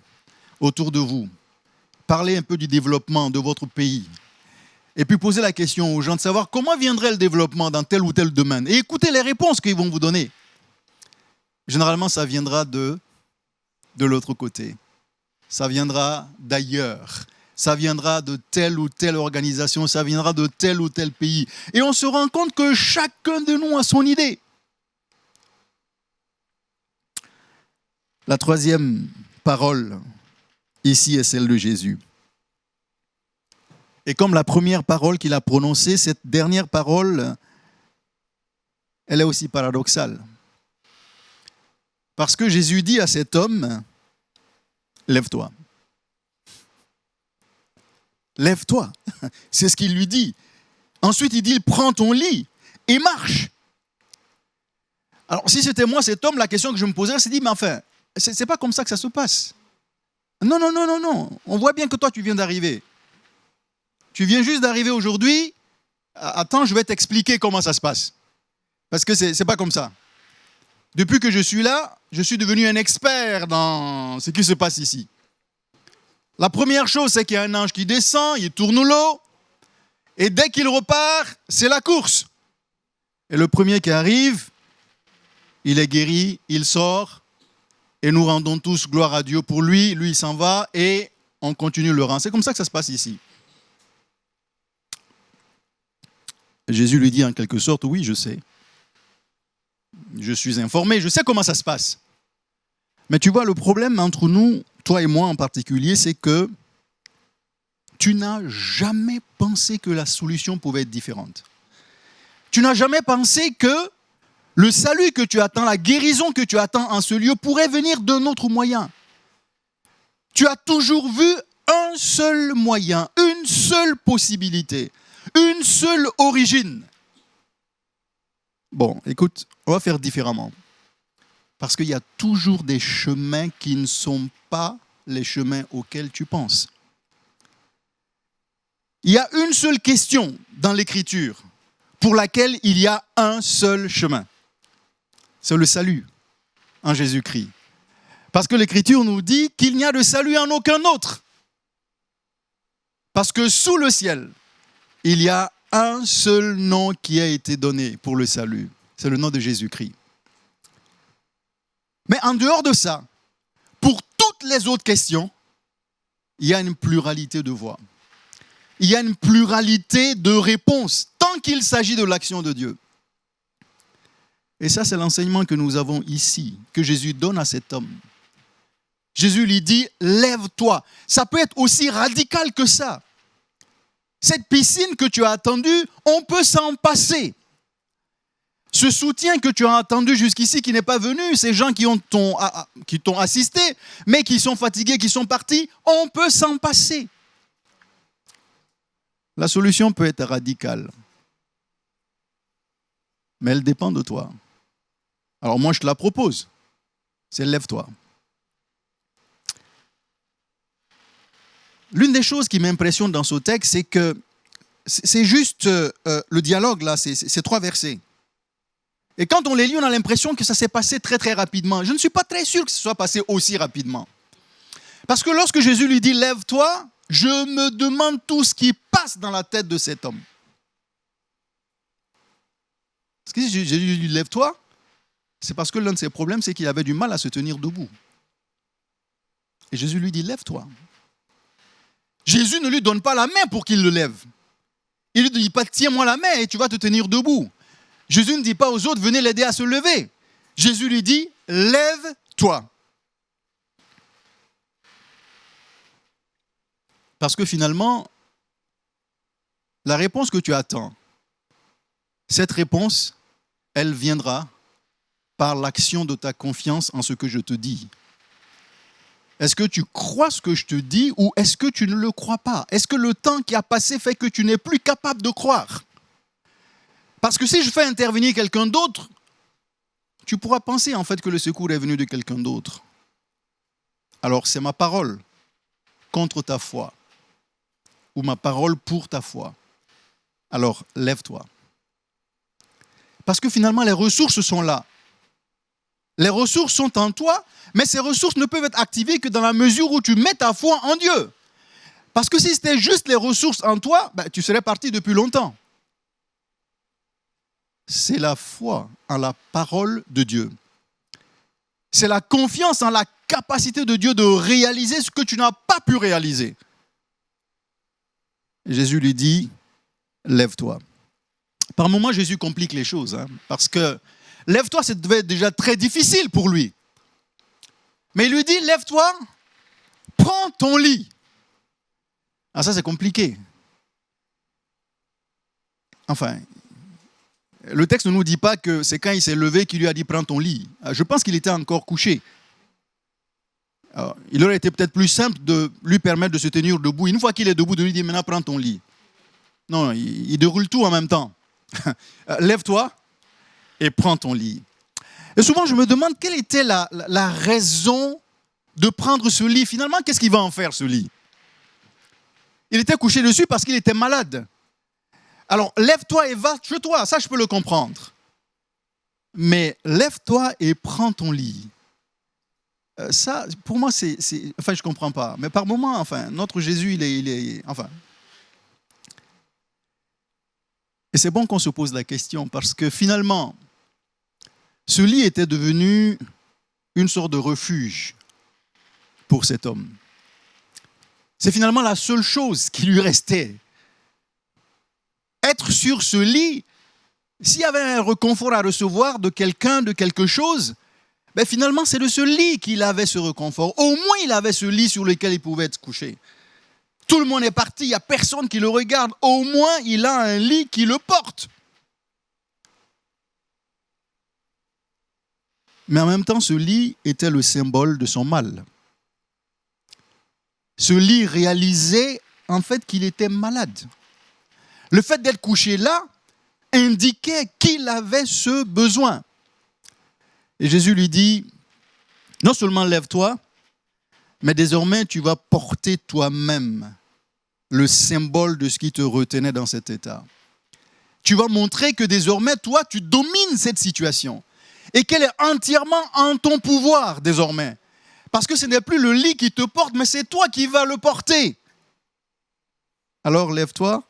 autour de vous. Parlez un peu du développement de votre pays. Et puis posez la question aux gens de savoir comment viendrait le développement dans tel ou tel domaine. Et écoutez les réponses qu'ils vont vous donner. Généralement, ça viendra de l'autre côté. Ça viendra d'ailleurs. Ça viendra de telle ou telle organisation. Ça viendra de tel ou tel pays. Et on se rend compte que chacun de nous a son idée. La troisième parole ici est celle de Jésus. Et comme la première parole qu'il a prononcée, cette dernière parole, elle est aussi paradoxale. Parce que Jésus dit à cet homme, lève-toi. Lève-toi. C'est ce qu'il lui dit. Ensuite, il dit, prends ton lit et marche. Alors, si c'était moi, cet homme, la question que je me posais, c'est dit, mais enfin, c'est pas comme ça que ça se passe. Non. On voit bien que toi, tu viens d'arriver. Tu viens juste d'arriver aujourd'hui. Attends, je vais t'expliquer comment ça se passe. Parce que c'est pas comme ça. Depuis que je suis là, je suis devenu un expert dans ce qui se passe ici. La première chose, c'est qu'il y a un ange qui descend, il tourne l'eau, et dès qu'il repart, c'est la course. Et le premier qui arrive, il est guéri, il sort, et nous rendons tous gloire à Dieu pour lui. Lui, il s'en va, et on continue le rang. C'est comme ça que ça se passe ici. Jésus lui dit en quelque sorte, oui, je sais. Je suis informé, je sais comment ça se passe. Mais tu vois, le problème entre nous, toi et moi en particulier, c'est que tu n'as jamais pensé que la solution pouvait être différente. Tu n'as jamais pensé que le salut que tu attends, la guérison que tu attends en ce lieu pourrait venir d'un autre moyen. Tu as toujours vu un seul moyen, une seule possibilité, une seule origine. Bon, écoute, on va faire différemment. Parce qu'il y a toujours des chemins qui ne sont pas les chemins auxquels tu penses. Il y a une seule question dans l'Écriture pour laquelle il y a un seul chemin. C'est le salut en Jésus-Christ. Parce que l'Écriture nous dit qu'il n'y a de salut en aucun autre. Parce que sous le ciel, il y a un seul nom qui a été donné pour le salut. C'est le nom de Jésus-Christ. Mais en dehors de ça, pour toutes les autres questions, il y a une pluralité de voix. Il y a une pluralité de réponses, tant qu'il s'agit de l'action de Dieu. Et ça, c'est l'enseignement que nous avons ici, que Jésus donne à cet homme. Jésus lui dit, lève-toi. Ça peut être aussi radical que ça. Cette piscine que tu as attendue, on peut s'en passer. Ce soutien que tu as attendu jusqu'ici qui n'est pas venu, ces gens qui t'ont assisté, mais qui sont fatigués, qui sont partis, on peut s'en passer. La solution peut être radicale, mais elle dépend de toi. Alors moi, je te la propose, c'est lève-toi. L'une des choses qui m'impressionne dans ce texte, c'est que c'est juste le dialogue, là, c'est 3 versets. Et quand on les lit, on a l'impression que ça s'est passé très très rapidement. Je ne suis pas très sûr que ce soit passé aussi rapidement. Parce que lorsque Jésus lui dit « lève-toi », je me demande tout ce qui passe dans la tête de cet homme. Parce que si Jésus lui dit « lève-toi », c'est parce que l'un de ses problèmes, c'est qu'il avait du mal à se tenir debout. Et Jésus lui dit « lève-toi ». Jésus ne lui donne pas la main pour qu'il le lève. Il ne lui dit pas « tiens-moi la main et tu vas te tenir debout ». Jésus ne dit pas aux autres, venez l'aider à se lever. Jésus lui dit, lève-toi. Parce que finalement, la réponse que tu attends, cette réponse, elle viendra par l'action de ta confiance en ce que je te dis. Est-ce que tu crois ce que je te dis ou est-ce que tu ne le crois pas? Est-ce que le temps qui a passé fait que tu n'es plus capable de croire? Parce que si je fais intervenir quelqu'un d'autre, tu pourras penser en fait que le secours est venu de quelqu'un d'autre. Alors c'est ma parole contre ta foi ou ma parole pour ta foi. Alors lève-toi. Parce que finalement, les ressources sont là. Les ressources sont en toi, mais ces ressources ne peuvent être activées que dans la mesure où tu mets ta foi en Dieu. Parce que si c'était juste les ressources en toi, tu serais parti depuis longtemps. C'est la foi en la parole de Dieu. C'est la confiance en la capacité de Dieu de réaliser ce que tu n'as pas pu réaliser. Jésus lui dit, lève-toi. Par moments, Jésus complique les choses, parce que lève-toi, ça devait être déjà très difficile pour lui. Mais il lui dit, lève-toi, prends ton lit. Ah, ça, c'est compliqué. Enfin, le texte ne nous dit pas que c'est quand il s'est levé qu'il lui a dit, prends ton lit. Je pense qu'il était encore couché. Alors, il aurait été peut-être plus simple de lui permettre de se tenir debout. Une fois qu'il est debout, de lui dire, maintenant, prends ton lit. Non, il déroule tout en même temps. Lève-toi et prends ton lit. Et souvent, je me demande quelle était la raison de prendre ce lit. Finalement, qu'est-ce qu'il va en faire, ce lit? Il était couché dessus parce qu'il était malade. Alors, lève-toi et va chez toi. Ça, je peux le comprendre. Mais lève-toi et prends ton lit. Ça, pour moi, enfin, je ne comprends pas. Mais par moments, enfin, notre Jésus, enfin. Et c'est bon qu'on se pose la question parce que finalement, ce lit était devenu une sorte de refuge pour cet homme. C'est finalement la seule chose qui lui restait. Être sur ce lit, s'il y avait un réconfort à recevoir de quelqu'un, de quelque chose, finalement, c'est de ce lit qu'il avait ce réconfort. Au moins, il avait ce lit sur lequel il pouvait être couché. Tout le monde est parti, il n'y a personne qui le regarde. Au moins, il a un lit qui le porte. Mais en même temps, ce lit était le symbole de son mal. Ce lit réalisait en fait qu'il était malade. Le fait d'être couché là indiquait qu'il avait ce besoin. Et Jésus lui dit, non seulement lève-toi, mais désormais tu vas porter toi-même le symbole de ce qui te retenait dans cet état. Tu vas montrer que désormais, toi, tu domines cette situation et qu'elle est entièrement en ton pouvoir désormais. Parce que ce n'est plus le lit qui te porte, mais c'est toi qui vas le porter. Alors lève-toi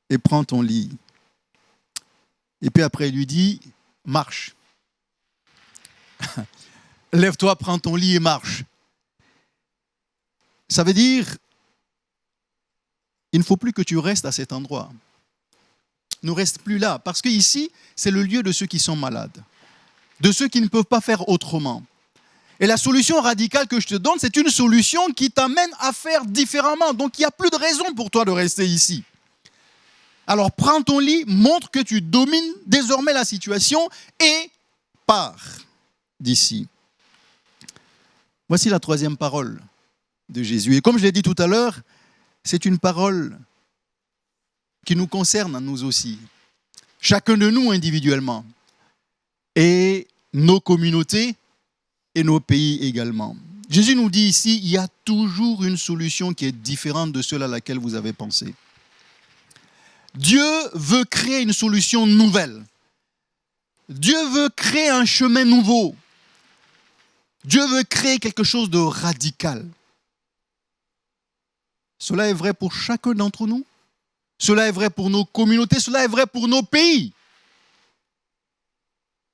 et prends ton lit. Et puis après, il lui dit, marche. Lève-toi, prends ton lit et marche. Ça veut dire, il ne faut plus que tu restes à cet endroit. Ne reste plus là, parce qu'ici, c'est le lieu de ceux qui sont malades, de ceux qui ne peuvent pas faire autrement. Et la solution radicale que je te donne, c'est une solution qui t'amène à faire différemment. Donc, il n'y a plus de raison pour toi de rester ici. Alors, prends ton lit, montre que tu domines désormais la situation et pars d'ici. Voici la troisième parole de Jésus. Et comme je l'ai dit tout à l'heure, c'est une parole qui nous concerne, nous aussi. Chacun de nous individuellement. Et nos communautés et nos pays également. Jésus nous dit ici, il y a toujours une solution qui est différente de celle à laquelle vous avez pensé. Dieu veut créer une solution nouvelle. Dieu veut créer un chemin nouveau. Dieu veut créer quelque chose de radical. Cela est vrai pour chacun d'entre nous. Cela est vrai pour nos communautés. Cela est vrai pour nos pays.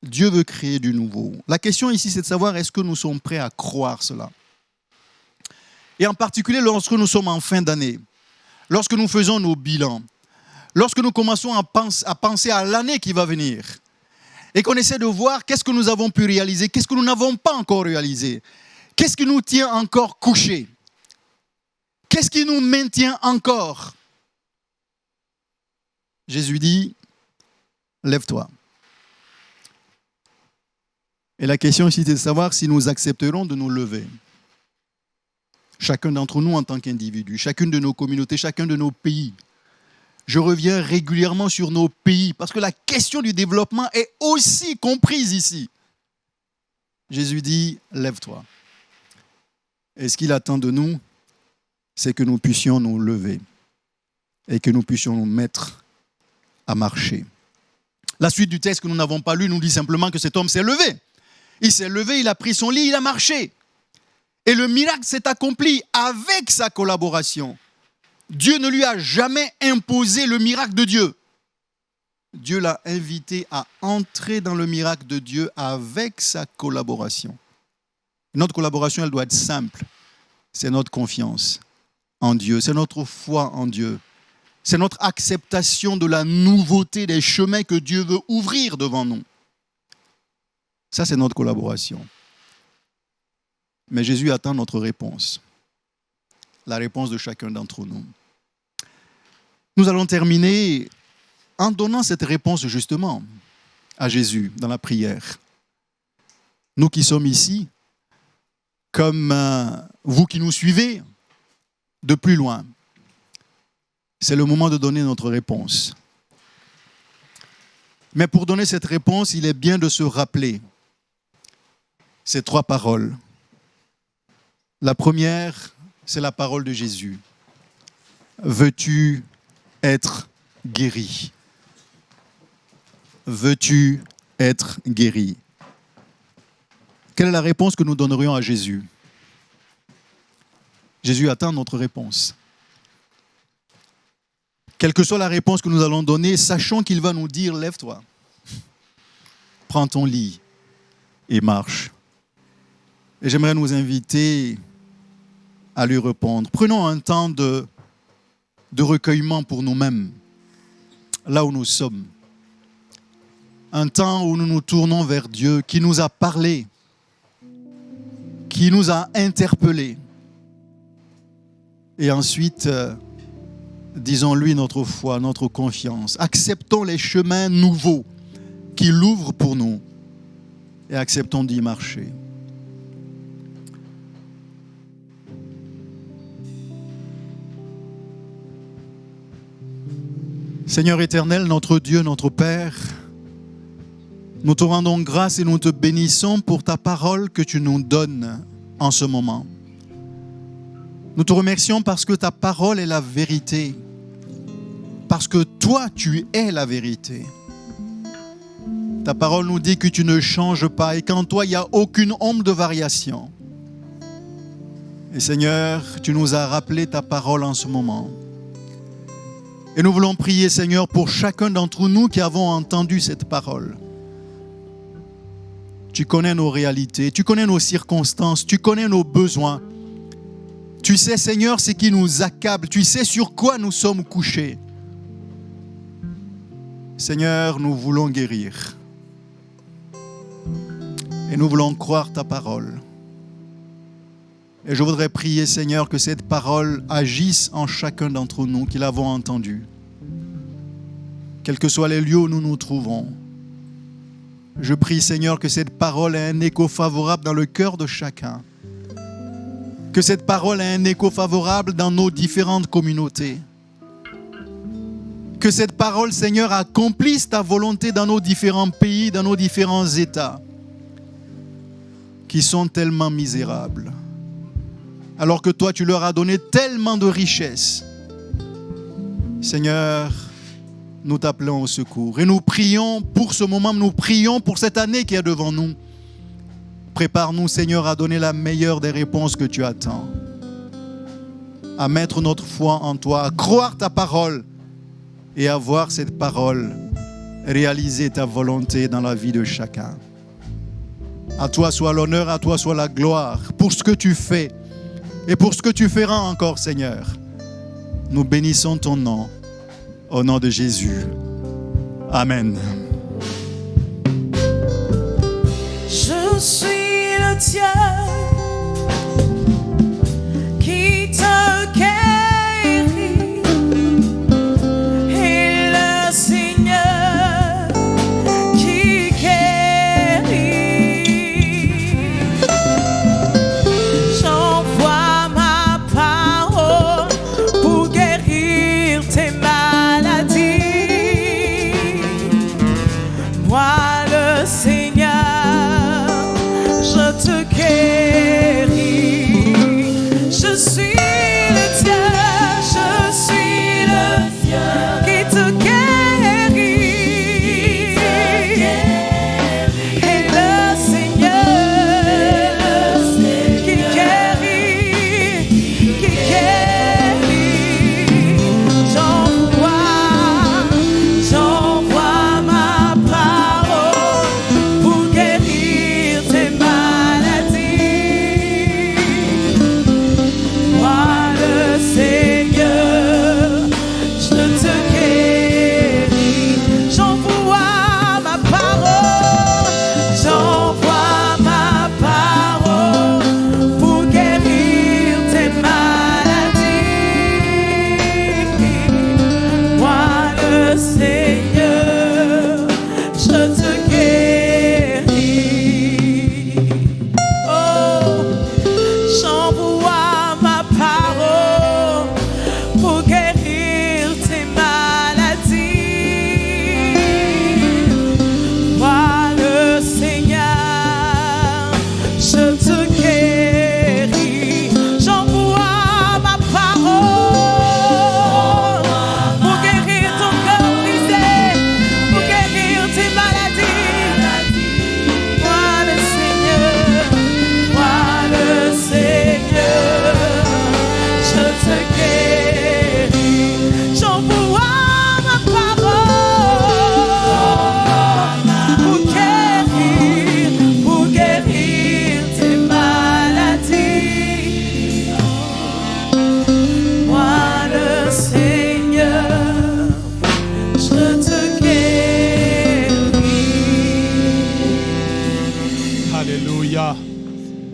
Dieu veut créer du nouveau. La question ici, c'est de savoir est-ce que nous sommes prêts à croire cela. Et en particulier lorsque nous sommes en fin d'année, lorsque nous faisons nos bilans, lorsque nous commençons à penser à l'année qui va venir et qu'on essaie de voir qu'est-ce que nous avons pu réaliser, qu'est-ce que nous n'avons pas encore réalisé, qu'est-ce qui nous tient encore couchés, qu'est-ce qui nous maintient encore. Jésus dit, lève-toi. Et la question ici, c'est de savoir si nous accepterons de nous lever. Chacun d'entre nous en tant qu'individu, chacune de nos communautés, chacun de nos pays. Je reviens régulièrement sur nos pays parce que la question du développement est aussi comprise ici. Jésus dit, lève-toi. Et ce qu'il attend de nous, c'est que nous puissions nous lever et que nous puissions nous mettre à marcher. La suite du texte que nous n'avons pas lu nous dit simplement que cet homme s'est levé. Il s'est levé, il a pris son lit, il a marché. Et le miracle s'est accompli avec sa collaboration. Dieu ne lui a jamais imposé le miracle de Dieu. Dieu l'a invité à entrer dans le miracle de Dieu avec sa collaboration. Notre collaboration, elle doit être simple. C'est notre confiance en Dieu, c'est notre foi en Dieu. C'est notre acceptation de la nouveauté des chemins que Dieu veut ouvrir devant nous. Ça, c'est notre collaboration. Mais Jésus attend notre réponse. La réponse de chacun d'entre nous. Nous allons terminer en donnant cette réponse justement à Jésus dans la prière. Nous qui sommes ici, comme vous qui nous suivez de plus loin, c'est le moment de donner notre réponse. Mais pour donner cette réponse, il est bien de se rappeler ces 3 paroles. La première, c'est la parole de Jésus. Veux-tu être guéri? Veux-tu être guéri? Quelle est la réponse que nous donnerions à Jésus? Jésus attend notre réponse. Quelle que soit la réponse que nous allons donner, sachons qu'il va nous dire, lève-toi, prends ton lit et marche. Et j'aimerais nous inviter à lui répondre. Prenons un temps de recueillement pour nous-mêmes, là où nous sommes. Un temps où nous nous tournons vers Dieu, qui nous a parlé, qui nous a interpellés. Et ensuite, disons-lui notre foi, notre confiance. Acceptons les chemins nouveaux qu'il ouvre pour nous et acceptons d'y marcher. Seigneur éternel, notre Dieu, notre Père, nous te rendons grâce et nous te bénissons pour ta parole que tu nous donnes en ce moment. Nous te remercions parce que ta parole est la vérité, parce que toi, tu es la vérité. Ta parole nous dit que tu ne changes pas et qu'en toi, il n'y a aucune ombre de variation. Et Seigneur, tu nous as rappelé ta parole en ce moment. Et nous voulons prier, Seigneur, pour chacun d'entre nous qui avons entendu cette parole. Tu connais nos réalités, tu connais nos circonstances, tu connais nos besoins. Tu sais, Seigneur, ce qui nous accable, tu sais sur quoi nous sommes couchés. Seigneur, nous voulons guérir. Et nous voulons croire ta parole. Et je voudrais prier, Seigneur, que cette parole agisse en chacun d'entre nous qui l'avons entendue. Quels que soient les lieux où nous nous trouvons. Je prie, Seigneur, que cette parole ait un écho favorable dans le cœur de chacun. Que cette parole ait un écho favorable dans nos différentes communautés. Que cette parole, Seigneur, accomplisse ta volonté dans nos différents pays, dans nos différents États, qui sont tellement misérables. Alors que toi, tu leur as donné tellement de richesses. Seigneur, nous t'appelons au secours. Et nous prions pour ce moment, nous prions pour cette année qui est devant nous. Prépare-nous, Seigneur, à donner la meilleure des réponses que tu attends. À mettre notre foi en toi, à croire ta parole et à voir cette parole réaliser ta volonté dans la vie de chacun. À toi soit l'honneur, à toi soit la gloire pour ce que tu fais et pour ce que tu feras encore, Seigneur. Nous bénissons ton nom, au nom de Jésus. Amen. Je suis le Dieu qui te guérit et le Seigneur qui guérit. J'envoie ma parole pour guérir tes maladies. Moi, le Seigneur, je te guéris. Je suis le Dieu, je suis le Dieu qui te guérit.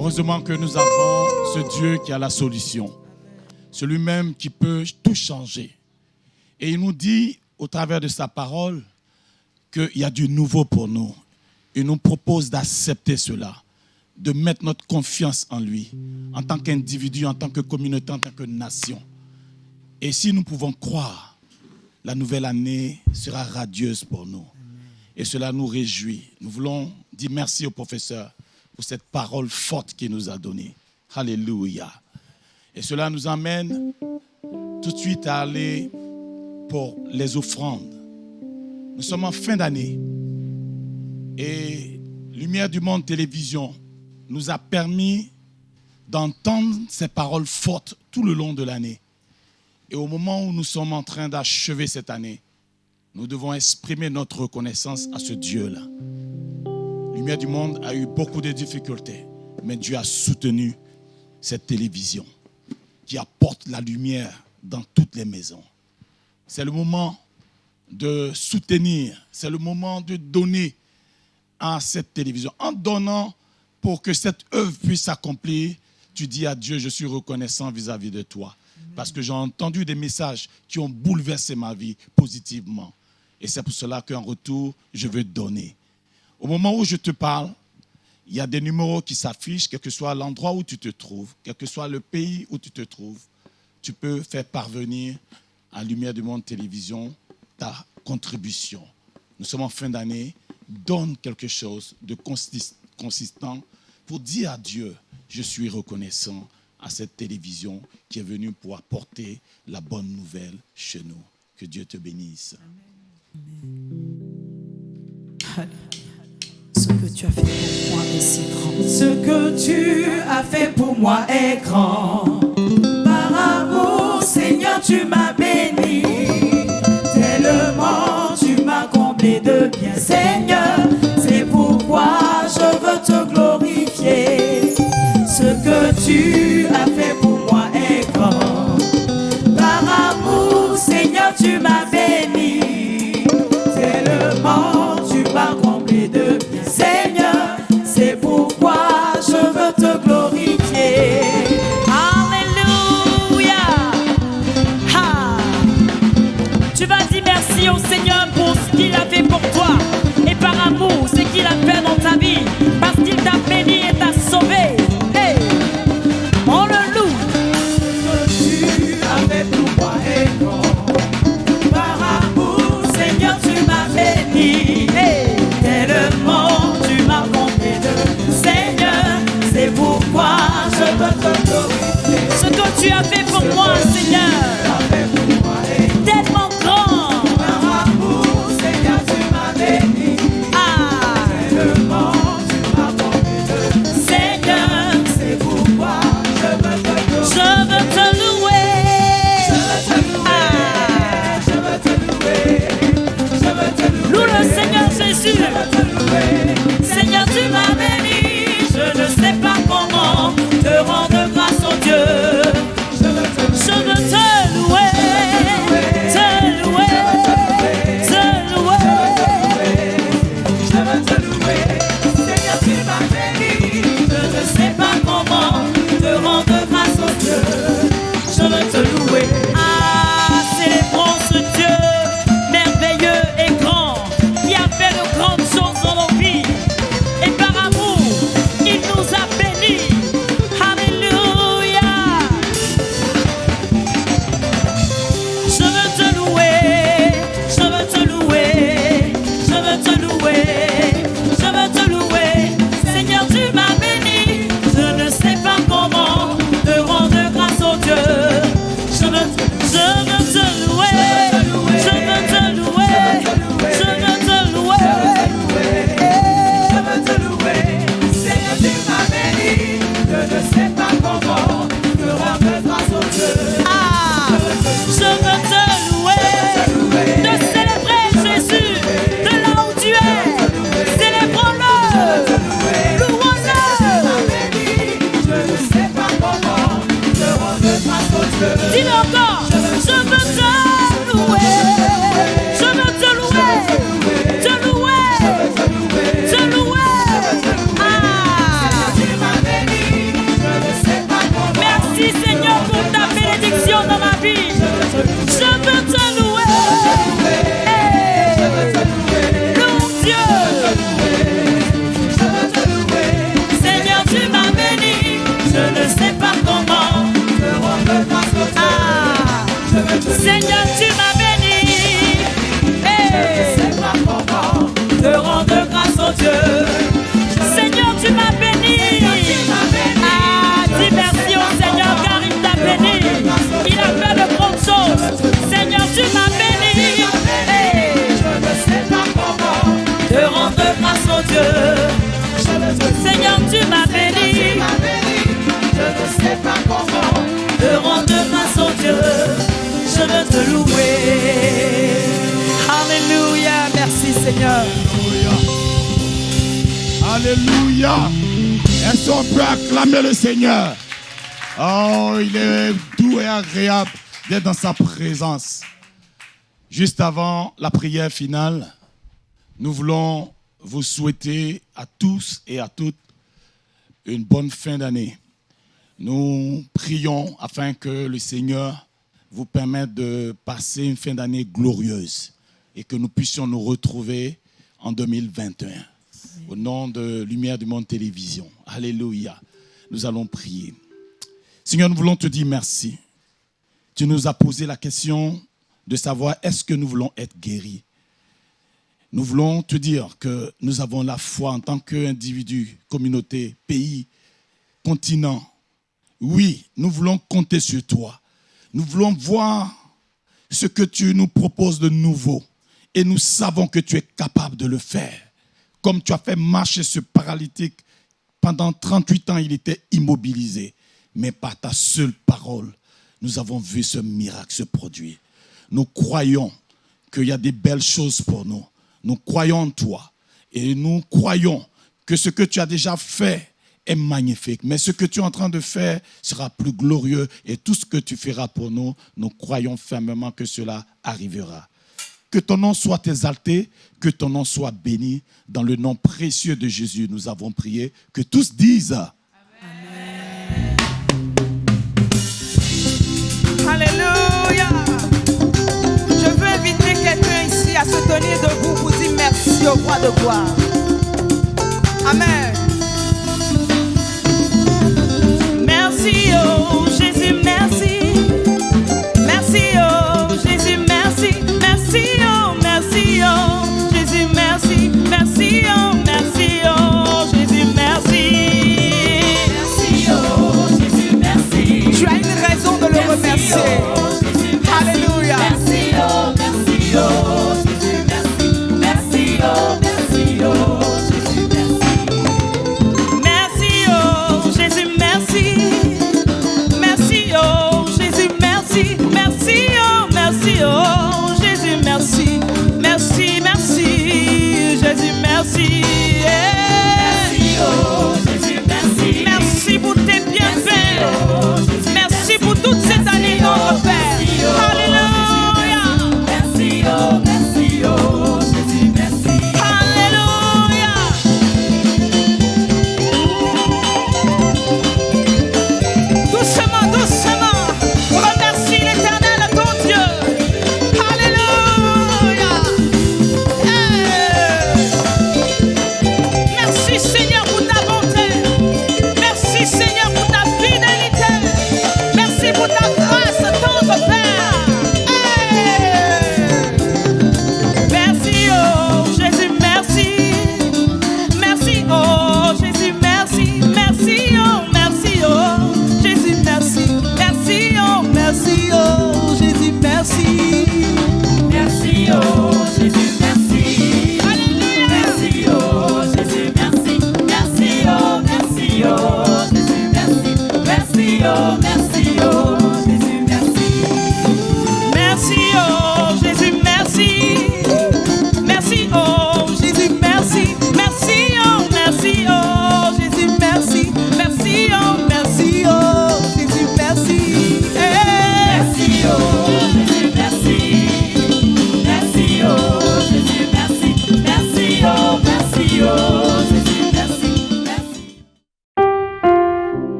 Heureusement que nous avons ce Dieu qui a la solution. Celui-même qui peut tout changer. Et il nous dit, au travers de sa parole, qu'il y a du nouveau pour nous. Il nous propose d'accepter cela, de mettre notre confiance en lui, en tant qu'individu, en tant que communauté, en tant que nation. Et si nous pouvons croire, la nouvelle année sera radieuse pour nous. Et cela nous réjouit. Nous voulons dire merci au professeur pour cette parole forte qu'il nous a donnée. Alléluia. Et cela nous amène tout de suite à aller pour les offrandes. Nous sommes en fin d'année et Lumière du Monde Télévision nous a permis d'entendre ces paroles fortes tout le long de l'année. Et au moment où nous sommes en train d'achever cette année, nous devons exprimer notre reconnaissance à ce Dieu-là. Lumière du Monde a eu beaucoup de difficultés, mais Dieu a soutenu cette télévision qui apporte la lumière dans toutes les maisons. C'est le moment de soutenir, c'est le moment de donner à cette télévision. En donnant pour que cette œuvre puisse s'accomplir, tu dis à Dieu, je suis reconnaissant vis-à-vis de toi. Parce que j'ai entendu des messages qui ont bouleversé ma vie positivement. Et c'est pour cela qu'en retour, je veux donner. Au moment où je te parle, il y a des numéros qui s'affichent, quel que soit l'endroit où tu te trouves, quel que soit le pays où tu te trouves. Tu peux faire parvenir à Lumière du Monde Télévision ta contribution. Nous sommes en fin d'année. Donne quelque chose de consistant pour dire à Dieu, je suis reconnaissant à cette télévision qui est venue pour apporter la bonne nouvelle chez nous. Que Dieu te bénisse. Ce que tu as fait pour moi est si grand. Ce que tu as fait pour moi est grand. Par amour, Seigneur, tu m'as béni. Tellement tu m'as comblé de bien, Seigneur. C'est pourquoi je veux te glorifier. Ce que tu as fait pour moi est grand. Par amour, Seigneur, tu m'as béni. Tellement tu m'as comblé de bien, Seigneur. C'est pourquoi je veux te glorifier. Alléluia. Ha. Tu vas dire merci au Seigneur pour ce qu'il a fait pour toi. Et par amour, ce qu'il a fait dans ta vie. Parce qu'il t'a béni et t'a sauvé. Hey. On le loue. Tu as fait pour moi est grand. Par amour, Seigneur, tu m'as béni. Hey. Tellement tu m'as comblé de Seigneur. C'est pourquoi je veux te glorifier. Ce que tu as fait pour moi, Seigneur. Tu as fait pour moi est Tellement grand. par amour, Seigneur, tu m'as béni. Ah. Tellement tu m'as comblé de Seigneur. C'est pourquoi je veux te glorifier. Je veux te louer. Ah. Je veux te louer. Je veux te louer. Loue le Seigneur Jésus. Je veux te louer. Seigneur, tu m'as béni. Je ne sais pas comment te rendre grâce au Dieu. Je veux te louer. Je veux te louer. Te louer. Te louer. Je veux te louer. Seigneur, tu m'as béni. Je ne sais pas comment te rendre grâce au Dieu. Je veux te louer. Ah, célébrons ce Dieu merveilleux et grand qui a fait de grandes choses dans nos vies. Et par amour, il nous a bénis. Alléluia. Je veux te louer, je veux te louer, je veux te louer, je veux te louer. Seigneur, tu m'as béni. Je ne sais pas comment te rendre grâce au Dieu. Je veux te louer, je veux te louer, je veux te louer. Je veux te louer. Seigneur, tu m'as béni. Je ne sais pas comment te rendre grâce au Dieu. Ah, je veux te louer, de célébrer Jésus, de là où tu es. Célébrons-le, louons-le. Je ne sais pas comment te rendre grâce au Dieu. Dis-le encore, je veux te louer, je veux te louer, te louer, te louer. Ah, Tu m'as béni. Seigneur. Alléluia. Est-ce qu'on peut acclamer le Seigneur? Oh, il est doux et agréable d'être dans sa présence. Juste avant la prière finale, nous voulons vous souhaiter à tous et à toutes une bonne fin d'année. Nous prions afin que le Seigneur vous permette de passer une fin d'année glorieuse et que nous puissions nous retrouver en 2021. Au nom de Lumière du Monde Télévision. Alléluia. Nous allons prier. Seigneur, nous voulons te dire merci. Tu nous as posé la question de savoir est-ce que nous voulons être guéris. Nous voulons te dire que nous avons la foi en tant qu'individu, communauté, pays, continent. Oui, nous voulons compter sur toi. Nous voulons voir ce que tu nous proposes de nouveau. Et nous savons que tu es capable de le faire. Comme tu as fait marcher ce paralytique, pendant 38 ans, il était immobilisé. Mais par ta seule parole, nous avons vu ce miracle se produire. Nous croyons qu'il y a des belles choses pour nous. Nous croyons en toi. Et nous croyons que ce que tu as déjà fait est magnifique. Mais ce que tu es en train de faire sera plus glorieux. Et tout ce que tu feras pour nous, nous croyons fermement que cela arrivera. Que ton nom soit exalté, que ton nom soit béni. Dans le nom précieux de Jésus, nous avons prié. Que tous disent Amen. Alléluia. Je veux inviter quelqu'un ici à se tenir debout pour dire merci au roi de gloire. Amen.